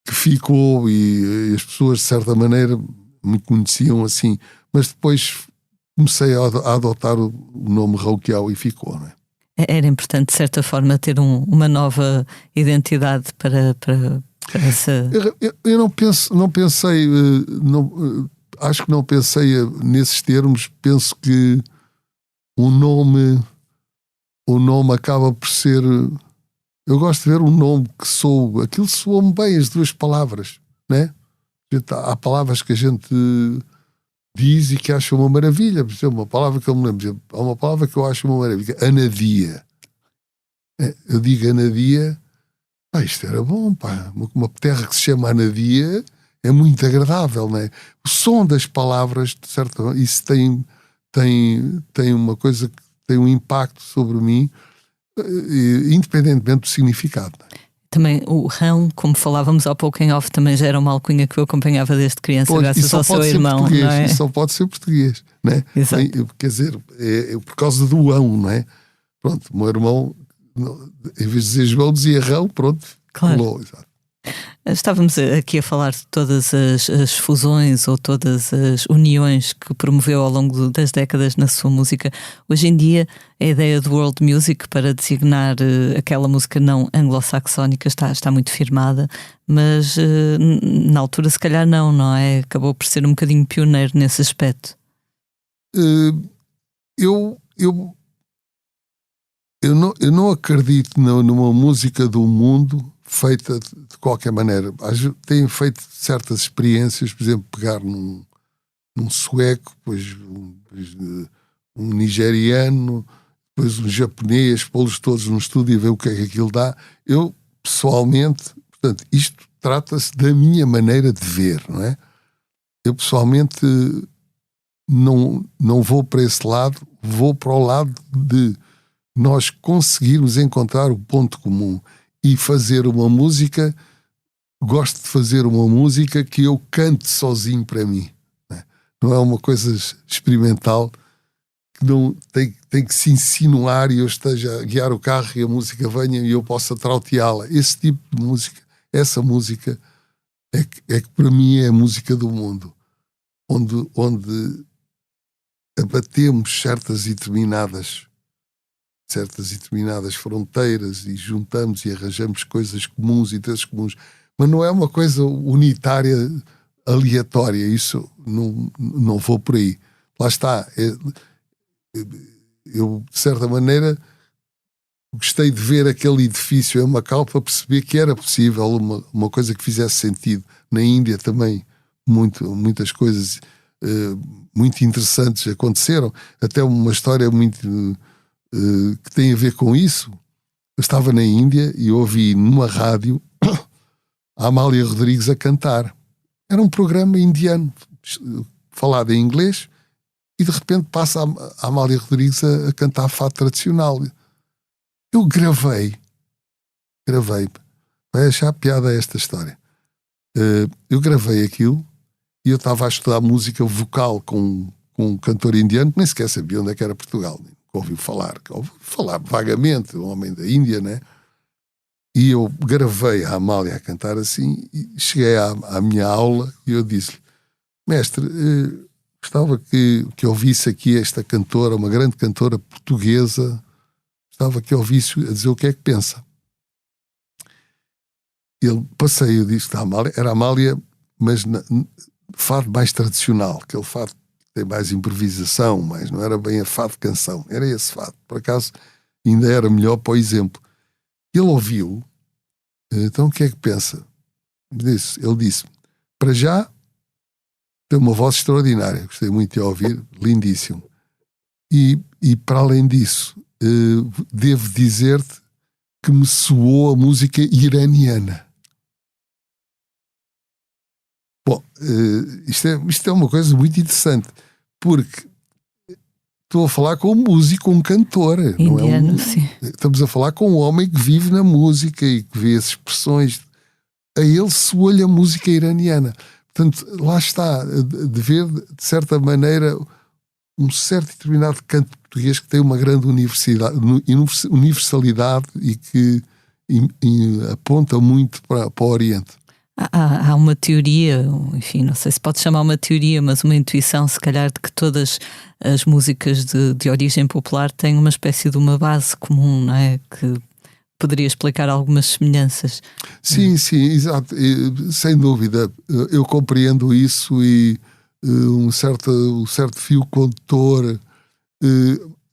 ficou e as pessoas de certa maneira me conheciam assim, mas depois comecei a adotar o nome Ronquial e ficou, não é? Era importante de certa forma ter uma nova identidade para essa... Eu não pensei, acho que não pensei nesses termos. Penso que o nome acaba por ser... Eu gosto de ver um nome que soa... Aquilo soa-me bem, as duas palavras, né? Há palavras que a gente diz e que acha uma maravilha. Por exemplo, uma palavra que eu me lembro, há uma palavra que eu acho uma maravilha. Anadia. Eu digo Anadia... isto era bom, pá. Uma terra que se chama Anadia é muito agradável, não é? O som das palavras, de certa forma, isso tem uma coisa que tem um impacto sobre mim, independentemente do significado. Também o Rão, como falávamos há pouco em off, também já era uma alcunha que eu acompanhava desde criança, graças ao seu irmão, não é? Isso só pode ser português, não é? Exato. Quer dizer, é por causa do ão, não é? Pronto, o meu irmão, em vez de dizer João, dizia Rão, pronto, claro. Colou, exato. Estávamos aqui a falar de todas as fusões ou todas as uniões que promoveu ao longo das décadas na sua música. Hoje em dia, a ideia do world music para designar aquela música não anglo-saxónica está muito firmada, mas na altura se calhar não é? Acabou por ser um bocadinho pioneiro nesse aspecto. Eu não acredito numa música do mundo feita de qualquer maneira. Tenho feito certas experiências, por exemplo, pegar num sueco, depois um nigeriano, depois um japonês, pô-los todos num estúdio e ver o que é que aquilo dá. Eu, pessoalmente, portanto, isto trata-se da minha maneira de ver, não é? Eu, pessoalmente, não vou para esse lado, vou para o lado de nós conseguirmos encontrar o ponto comum e fazer uma música gosto de fazer uma música que eu cante sozinho para mim. Não é uma coisa experimental que não tem que se insinuar e eu esteja a guiar o carro e a música venha e eu possa trauteá-la. Esse tipo de música, essa música é que para mim é a música do mundo, onde abatemos certas e determinadas fronteiras e juntamos e arranjamos coisas comuns e interesses comuns, mas não é uma coisa unitária, aleatória. Isso não vou por aí. Lá está. Eu, de certa maneira, gostei de ver aquele edifício em Macau para perceber que era possível uma coisa que fizesse sentido. Na Índia também muitas coisas muito interessantes aconteceram. Até uma história muito que tem a ver com isso. Eu estava na Índia e ouvi numa rádio a Amália Rodrigues a cantar. Era um programa indiano falado em inglês e de repente passa a Amália Rodrigues a cantar fado tradicional. Eu gravei. Vai achar piada esta história. Eu gravei aquilo e eu estava a estudar música vocal com um cantor indiano que nem sequer sabia onde é que era Portugal. Ouviu falar vagamente, um homem da Índia, né? E eu gravei a Amália a cantar assim e cheguei à minha aula e eu disse-lhe: mestre, gostava que ouvisse aqui esta cantora, uma grande cantora portuguesa, gostava que ouvisse a dizer o que é que pensa. Eu disse que era a Amália, mas fado mais tradicional, aquele fado que tem mais improvisação, mas não era bem a fado canção, era esse fado. Por acaso ainda era melhor para o exemplo. Ele ouviu, então o que é que pensa? Ele disse: para já tem uma voz extraordinária, gostei muito de ouvir, lindíssimo. E para além disso, devo dizer-te que me soou a música iraniana. Bom, isto é uma coisa muito interessante, porque estou a falar com um músico, um cantor. Indiano, não é sim. Estamos a falar com um homem que vive na música e que vê as expressões. A ele soou-lhe a música iraniana. Portanto, lá está, de ver, de certa maneira, um certo e determinado canto português que tem uma grande universalidade e que aponta muito para o Oriente. Há uma teoria, enfim, não sei se pode chamar uma teoria, mas uma intuição, se calhar, de que todas as músicas de origem popular têm uma espécie de uma base comum, não é? Que poderia explicar algumas semelhanças. Sim, exato. Sem dúvida. Eu compreendo isso e um certo fio condutor.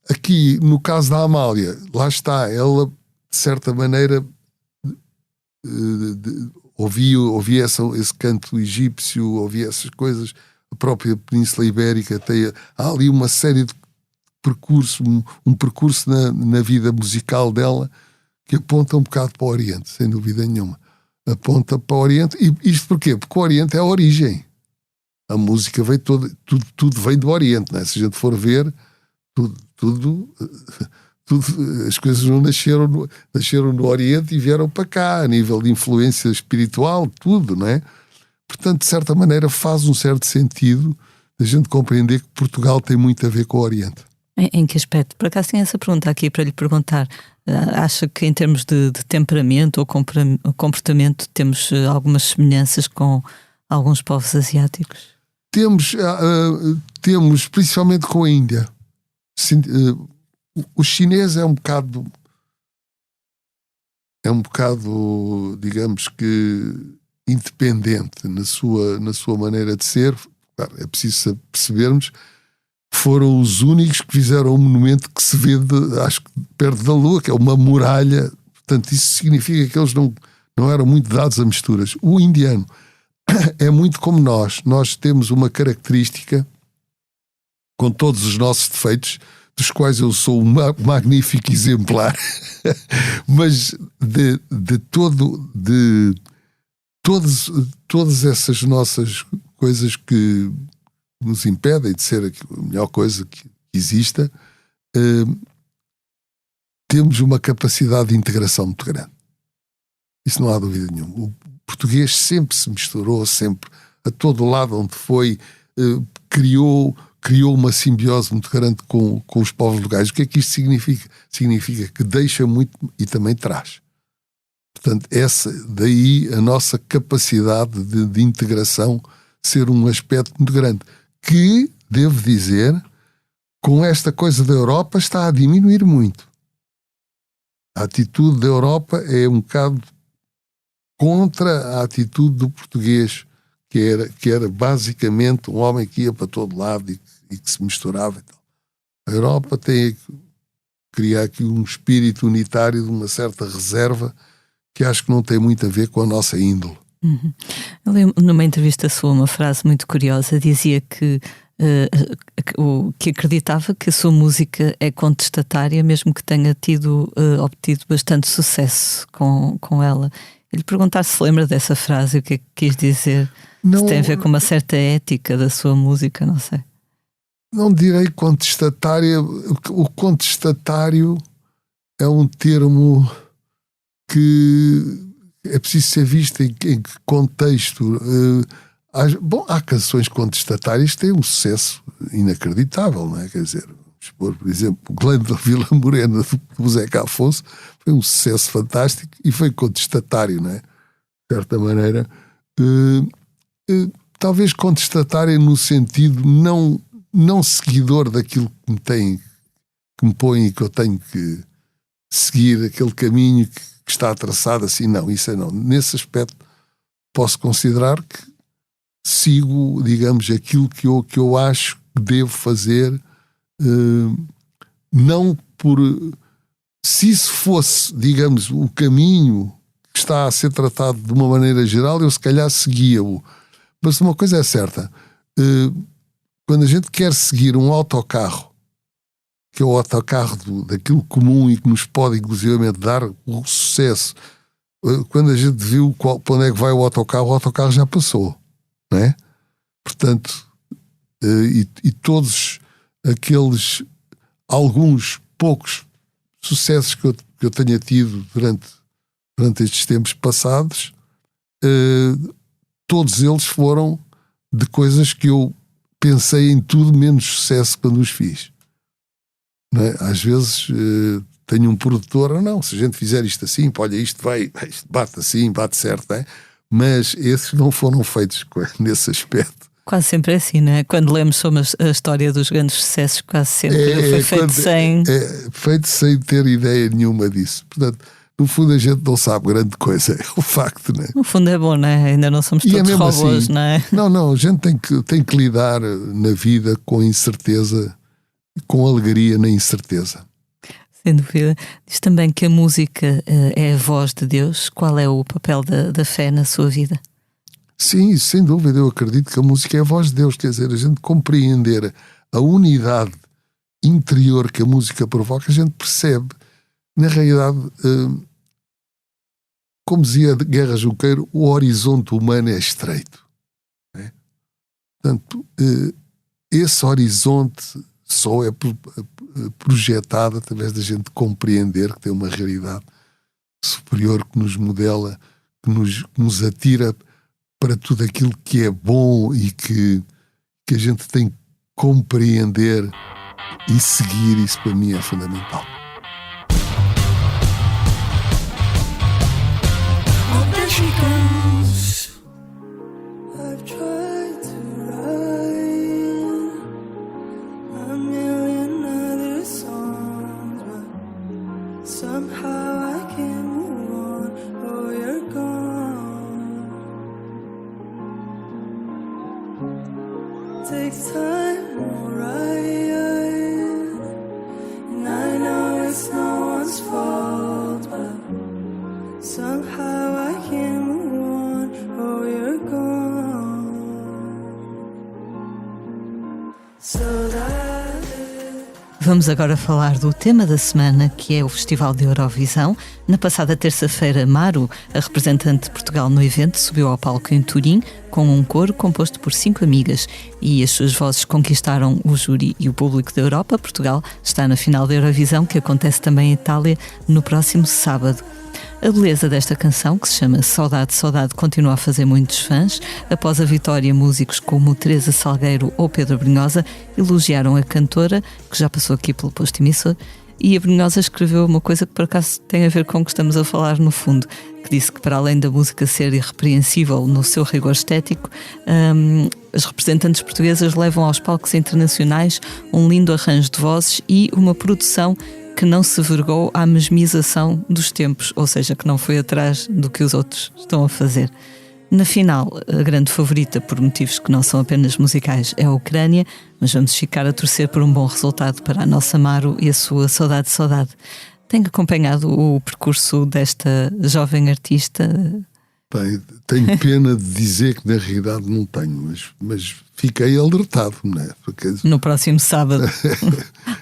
Aqui, no caso da Amália, lá está, ela, de certa maneira, ouvia esse canto egípcio, ouvia essas coisas. A própria Península Ibérica há ali uma série de percursos, um percurso na vida musical dela que aponta um bocado para o Oriente, sem dúvida nenhuma. Aponta para o Oriente. E isto porquê? Porque o Oriente é a origem. A música vem tudo vem do Oriente, não é? Se a gente for ver, tudo as coisas não nasceram no Oriente e vieram para cá, a nível de influência espiritual, tudo, não é? Portanto, de certa maneira, faz um certo sentido a gente compreender que Portugal tem muito a ver com o Oriente. Em que aspecto? Por acaso tenho essa pergunta aqui para lhe perguntar. Acha que em termos de temperamento ou comportamento temos algumas semelhanças com alguns povos asiáticos? Temos principalmente com a Índia. O chinês é um bocado, digamos que, independente na sua maneira de ser. Claro, é preciso percebermos, foram os únicos que fizeram um monumento que se vê, acho que perto da Lua, que é uma muralha. Portanto, isso significa que eles não eram muito dados a misturas. O indiano é muito como nós. Nós temos uma característica, com todos os nossos defeitos, dos quais eu sou um magnífico exemplar, mas todas essas nossas coisas que nos impedem de ser a melhor coisa que exista, temos uma capacidade de integração muito grande. Isso não há dúvida nenhuma. português sempre se misturou, sempre, a todo lado onde foi, criou uma simbiose muito grande com os povos locais. O que é que isto significa? Significa que deixa muito e também traz. Portanto, daí a nossa capacidade de integração ser um aspecto muito grande, que, devo dizer, com esta coisa da Europa está a diminuir muito. A atitude da Europa é um bocado contra a atitude do português, que era basicamente um homem que ia para todo lado e que se misturava e tal. A Europa tem que criar aqui um espírito unitário de uma certa reserva que acho que não tem muito a ver com a nossa índole. Eu li numa entrevista sua uma frase muito curiosa, dizia que acreditava que a sua música é contestatária, mesmo que tenha obtido bastante sucesso com ela. Eu lhe perguntar se lembra dessa frase, o que é que quis dizer? Não, se tem a ver com uma certa ética da sua música, não sei. Não direi contestatária. O contestatário é um termo que é preciso ser visto em que contexto. Há canções contestatárias que têm um sucesso inacreditável, não é? Quer dizer, por exemplo, o Glândula Vila Morena do Zeca Afonso foi um sucesso fantástico e foi contestatário, não é? De certa maneira, talvez contestatário no sentido não seguidor daquilo que me põe e que eu tenho que seguir aquele caminho que está traçado assim, não, isso é não. Nesse aspecto posso considerar que sigo, digamos, aquilo que eu acho que devo fazer, não por... Se isso fosse, digamos, o caminho que está a ser tratado de uma maneira geral, eu se calhar seguia-o. Mas uma coisa é certa, quando a gente quer seguir um autocarro, que é o autocarro daquilo comum e que nos pode inclusivamente dar o sucesso, quando a gente viu para onde é que vai o autocarro já passou, não é? Portanto, e todos aqueles, alguns poucos sucessos que eu tenha tido durante estes tempos passados, todos eles foram de coisas que eu pensei em tudo menos sucesso quando os fiz. Não é? Às vezes tenho um produtor, não, se a gente fizer isto assim, olha, isto bate assim, bate certo, não é? Mas esses não foram feitos nesse aspecto. Quase sempre é assim, não é? Quando lemos sobre a história dos grandes sucessos, quase sempre foi feito feito sem ter ideia nenhuma disso. Portanto, no fundo a gente não sabe grande coisa, é o facto, não é? No fundo é bom, não é? Ainda não somos todos robôs, assim, não é? Não, a gente tem que lidar na vida com incerteza, com alegria na incerteza. Sem dúvida. Diz também que a música é a voz de Deus. Qual é o papel da fé na sua vida? Sim, sem dúvida, eu acredito que a música é a voz de Deus, quer dizer, a gente compreender a unidade interior que a música provoca, a gente percebe, na realidade, como dizia Guerra Junqueiro, o horizonte humano é estreito. Não é? Portanto, esse horizonte só é projetado através da gente compreender que tem uma realidade superior que nos modela, que nos atira para tudo aquilo que é bom e que a gente tem que compreender e seguir. Isso para mim é fundamental. Vamos agora falar do tema da semana, que é o Festival de Eurovisão. Na passada terça-feira, Maru, a representante de Portugal no evento, subiu ao palco em Turim com um coro composto por 5 amigas e as suas vozes conquistaram o júri e o público da Europa. Portugal está na final da Eurovisão, que acontece também em Itália no próximo sábado. A beleza desta canção, que se chama Saudade, Saudade, continua a fazer muitos fãs. Após a vitória, músicos como Teresa Salgueiro ou Pedro Brunhosa elogiaram a cantora, que já passou aqui pelo posto emissor, e a Brunhosa escreveu uma coisa que por acaso tem a ver com o que estamos a falar no fundo, que disse que para além da música ser irrepreensível no seu rigor estético, as representantes portuguesas levam aos palcos internacionais um lindo arranjo de vozes e uma produção que não se vergou à mesmização dos tempos, ou seja, que não foi atrás do que os outros estão a fazer. Na final, a grande favorita, por motivos que não são apenas musicais, é a Ucrânia, mas vamos ficar a torcer por um bom resultado para a nossa Maru e a sua Saudade, Saudade. Tenho acompanhado o percurso desta jovem artista? Bem, tenho pena de dizer que na realidade não tenho, mas fiquei alertado, não é? Porque... No próximo sábado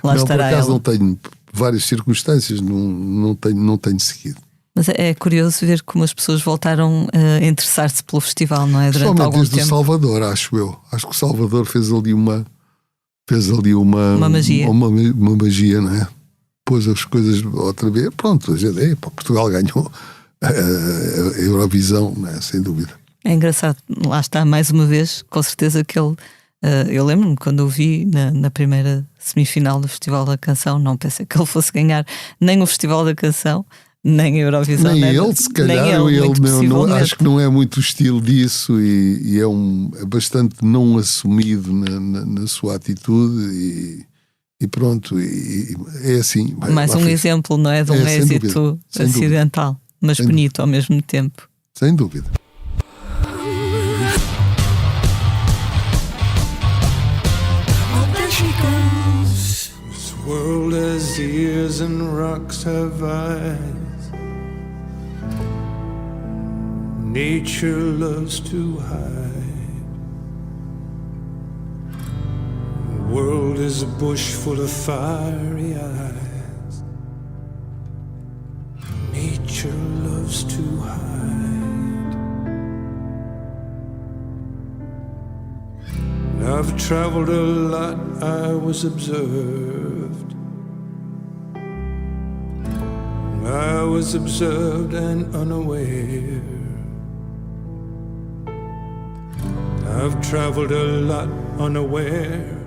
lá não, estará por acaso ela. não tenho, várias circunstâncias, não tenho seguido. Mas é curioso ver como as pessoas voltaram a interessar-se pelo festival, não é? Durante algum desde tempo. o Salvador, acho eu. Acho que o Salvador fez ali uma magia. Uma magia, não é? Pôs as coisas outra vez. Pronto, Portugal ganhou a Eurovisão, não é? Sem dúvida. É engraçado, lá está, mais uma vez, com certeza que ele. Eu lembro-me quando o vi na primeira semifinal do Festival da Canção, não pensei que ele fosse ganhar nem o Festival da Canção, nem a Eurovisão. Nem ele, se calhar, acho que não é muito o estilo disso e é bastante não assumido na sua atitude e pronto, e é assim. Mais um exemplo, não é? De um êxito acidental, mas bonito ao mesmo tempo. Sem dúvida. This world has ears and rocks have eyes. Nature loves to hide. The world is a bush full of fiery eyes. Nature loves to hide. I've traveled a lot, I was observed. I was observed and unaware. I've traveled a lot unaware.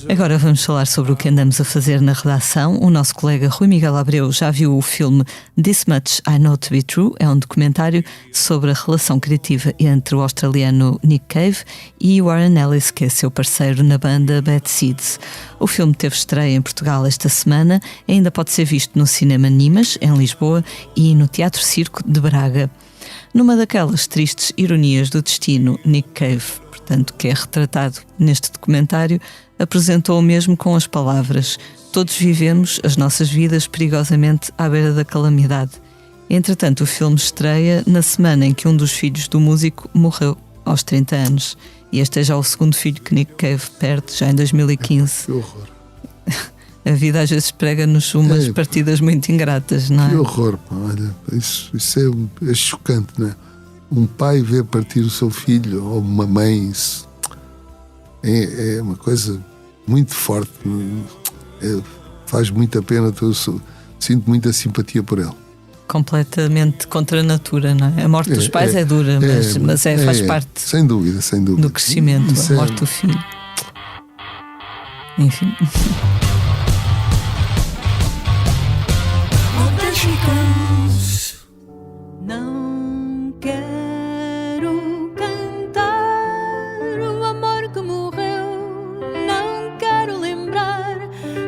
Agora vamos falar sobre o que andamos a fazer na redação. O nosso colega Rui Miguel Abreu já viu o filme This Much I Know To Be True. É um documentário sobre a relação criativa entre o australiano Nick Cave e Warren Ellis, que é seu parceiro na banda Bad Seeds. O filme teve estreia em Portugal esta semana, ainda pode ser visto no Cinema Nimas, em Lisboa, e no Teatro Circo de Braga. Numa daquelas tristes ironias do destino, Nick Cave, portanto, que é retratado neste documentário, apresentou o mesmo com as palavras: todos vivemos as nossas vidas perigosamente à beira da calamidade. Entretanto, o filme estreia na semana em que um dos filhos do músico morreu, aos 30 anos. E este é já o segundo filho que Nick Cave perde, já em 2015. Que horror. A vida às vezes prega-nos umas partidas muito ingratas, não é? Que horror, pá. Olha, isso é chocante, não é? Um pai ver partir o seu filho, ou uma mãe, isso é uma coisa muito forte. Faz muita pena, sinto muita simpatia por ele. Completamente contra a natura, não é? A morte dos pais é dura, mas faz parte, sem dúvida, do crescimento, a morte do filho. Enfim. Não quero cantar o amor que morreu, não quero lembrar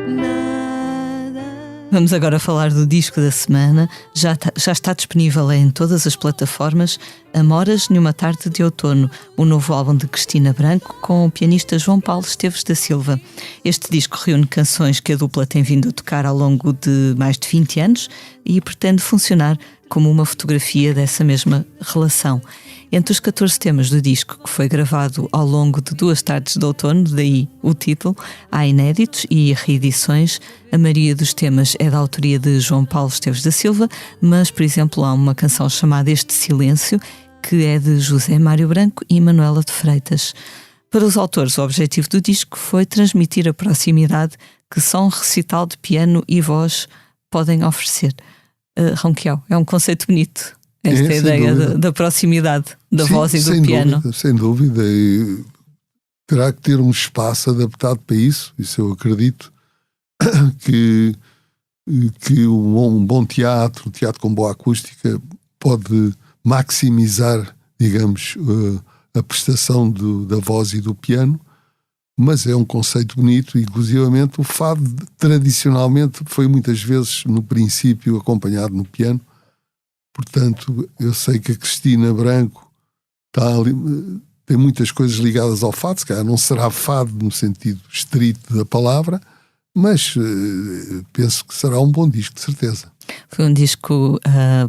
nada. Vamos agora falar do disco da semana. Já está disponível em todas as plataformas Amoras numa tarde de outono, o novo álbum de Cristina Branco com o pianista João Paulo Esteves da Silva. Este disco reúne canções que a dupla tem vindo a tocar ao longo de mais de 20 anos e pretende funcionar como uma fotografia dessa mesma relação. Entre os 14 temas do disco, que foi gravado ao longo de 2 tardes de outono, daí o título, há inéditos e reedições. A maioria dos temas é da autoria de João Paulo Esteves da Silva, mas, por exemplo, há uma canção chamada Este Silêncio, que é de José Mário Branco e Manuela de Freitas. Para os autores, o objetivo do disco foi transmitir a proximidade que só um recital de piano e voz podem oferecer. Ronquial. É um conceito bonito. Esta sem ideia dúvida. da proximidade da Sim, voz e do sem piano. dúvida, sem dúvida. E terá que ter um espaço adaptado para isso. Isso eu acredito que um bom teatro, um teatro com boa acústica, pode maximizar, digamos, a prestação da voz e do piano. Mas é um conceito bonito, inclusivamente o fado tradicionalmente foi muitas vezes no princípio acompanhado no piano. Portanto, eu sei que a Cristina Branco tem muitas coisas ligadas ao fado, se calhar não será fado no sentido estrito da palavra, mas penso que será um bom disco, de certeza. Foi um disco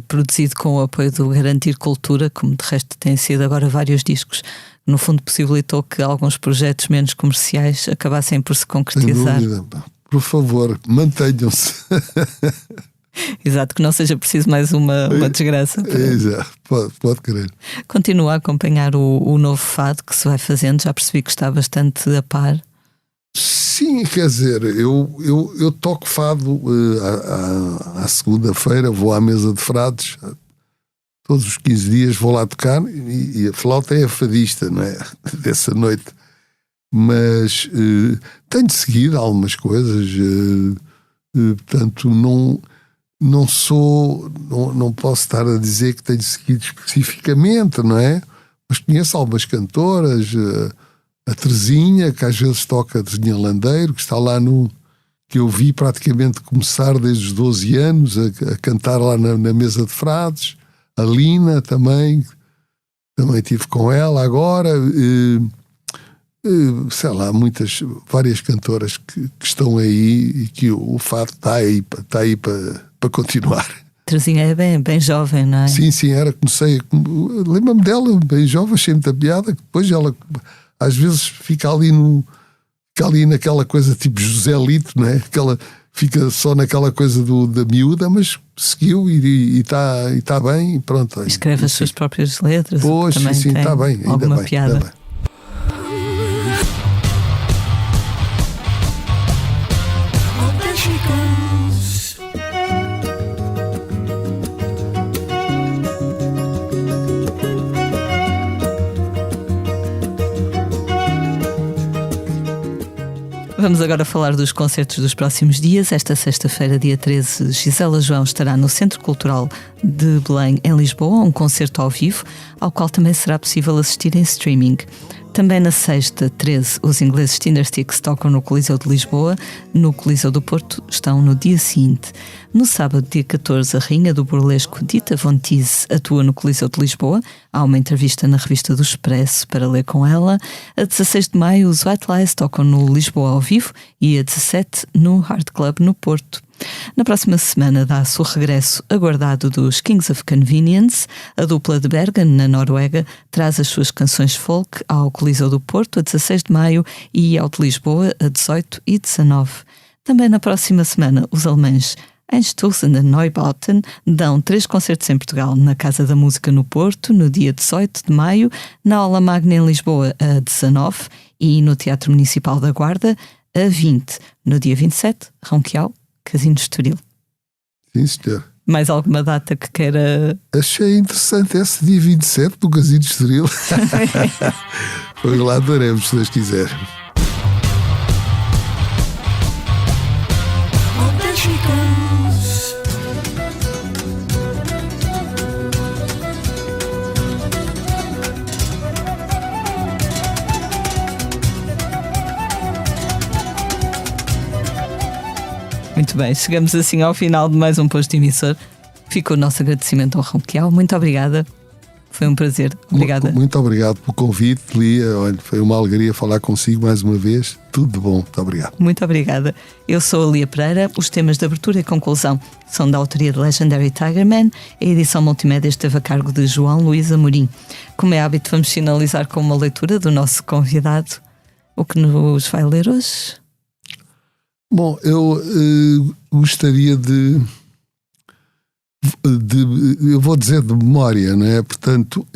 produzido com o apoio do Garantir Cultura, como de resto têm sido agora vários discos. No fundo, possibilitou que alguns projetos menos comerciais acabassem por se concretizar. Sem dúvida. Por favor, mantenham-se. Exato, que não seja preciso mais uma desgraça. Exato, pode querer. Continua a acompanhar o novo fado que se vai fazendo, já percebi que está bastante a par. Sim, quer dizer, eu toco fado à segunda-feira, vou à mesa de frades, todos os 15 dias vou lá tocar e a flauta é a fadista, não é? Dessa noite. Mas tenho seguido algumas coisas, portanto não posso estar a dizer que tenho seguido especificamente, não é? Mas conheço algumas cantoras, a Terezinha, que às vezes toca, a Terezinha Landeiro, que está lá que eu vi praticamente começar desde os 12 anos a cantar lá na mesa de frades. A Lina também estive com ela agora, sei lá, várias cantoras que estão aí e que o fado está aí para continuar. Terezinha é bem jovem, não é? Sim, comecei, lembro-me dela, bem jovem, achei muita piada, que depois ela às vezes fica ali naquela coisa tipo Joselito, não é? Fica só naquela coisa da miúda, mas seguiu e está bem e pronto. Escreve as suas próprias letras. Pois, sim, está bem. Alguma ainda piada. Ainda bem. Vamos agora falar dos concertos dos próximos dias. Esta sexta-feira, dia 13, Gisela João estará no Centro Cultural de Belém, em Lisboa, um concerto ao vivo, ao qual também será possível assistir em streaming. Também na sexta, 13, os ingleses Tindersticks tocam no Coliseu de Lisboa. No Coliseu do Porto estão no dia seguinte. No sábado, dia 14, a rainha do burlesco Dita Von Teese atua no Coliseu de Lisboa. Há uma entrevista na revista do Expresso para ler com ela. A 16 de maio, os White Lies tocam no Lisboa ao vivo e a 17 no Hard Club no Porto. Na próxima semana dá-se o regresso aguardado dos Kings of Convenience. A dupla de Bergen, na Noruega, traz as suas canções folk ao Coliseu do Porto a 16 de maio e ao de Lisboa a 18 e 19. Também na próxima semana, os alemães Einstürzen e Neubauten dão 3 concertos em Portugal, na Casa da Música no Porto, no dia 18 de maio, na Aula Magna em Lisboa a 19 e no Teatro Municipal da Guarda a 20. No dia 27, Ronquial, Casino de Estoril. Sim, senhor. Mais alguma data que queira? Achei interessante esse dia 27 do Casino de Estoril. Pois lá daremos, se Deus quiser. Muito bem, chegamos assim ao final de mais um posto emissor. Fica o nosso agradecimento ao Ronquial. Muito obrigada. Foi um prazer. Obrigada. Muito obrigado pelo convite, Lia. Olha, foi uma alegria falar consigo mais uma vez. Tudo de bom. Muito obrigado. Muito obrigada. Eu sou a Lia Pereira. Os temas de abertura e conclusão são da autoria de Legendary Tigerman. A edição multimédia esteve a cargo de João Luís Amorim. Como é hábito, vamos finalizar com uma leitura do nosso convidado. O que nos vai ler hoje? Bom, eu gostaria de eu vou dizer de memória, não é? Portanto,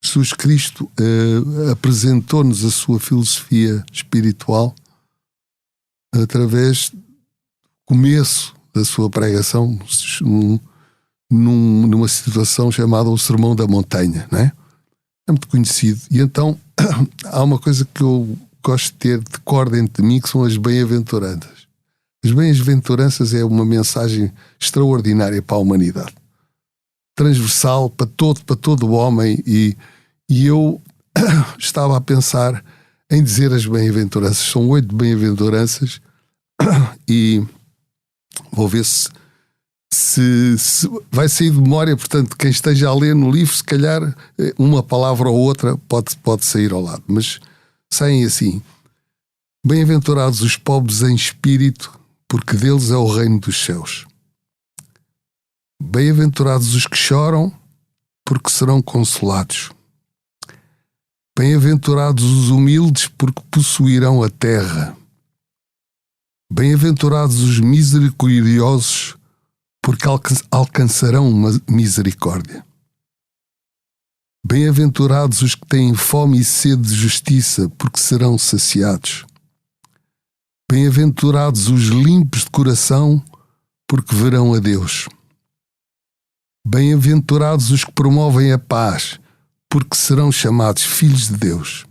Jesus Cristo apresentou-nos a sua filosofia espiritual através do começo da sua pregação, numa situação chamada o Sermão da Montanha, não é? É muito conhecido. E então há uma coisa que eu gosto de ter de cor dentro de mim, que são as bem-aventuranças. As bem-aventuranças é uma mensagem extraordinária para a humanidade, transversal para todo o homem, e eu estava a pensar em dizer as bem-aventuranças. São 8 bem-aventuranças e vou ver se vai sair de memória. Portanto, quem esteja a ler no livro, se calhar uma palavra ou outra pode sair ao lado, mas saem assim: bem-aventurados os pobres em espírito, porque deles é o reino dos céus. Bem-aventurados os que choram, porque serão consolados. Bem-aventurados os humildes, porque possuirão a terra. Bem-aventurados os misericordiosos, porque alcançarão uma misericórdia. Bem-aventurados os que têm fome e sede de justiça, porque serão saciados. Bem-aventurados os limpos de coração, porque verão a Deus. Bem-aventurados os que promovem a paz, porque serão chamados filhos de Deus.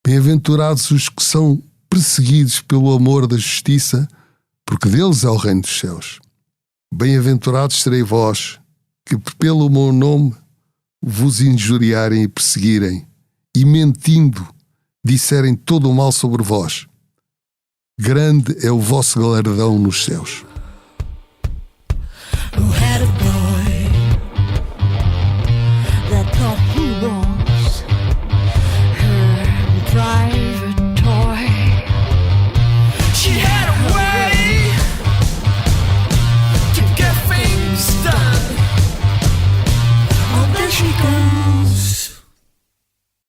Bem-aventurados os que são perseguidos pelo amor da justiça, porque deles é o reino dos céus. Bem-aventurados serei vós, que pelo meu nome vos injuriarem e perseguirem, e mentindo disserem todo o mal sobre vós. Grande é o vosso galardão nos céus.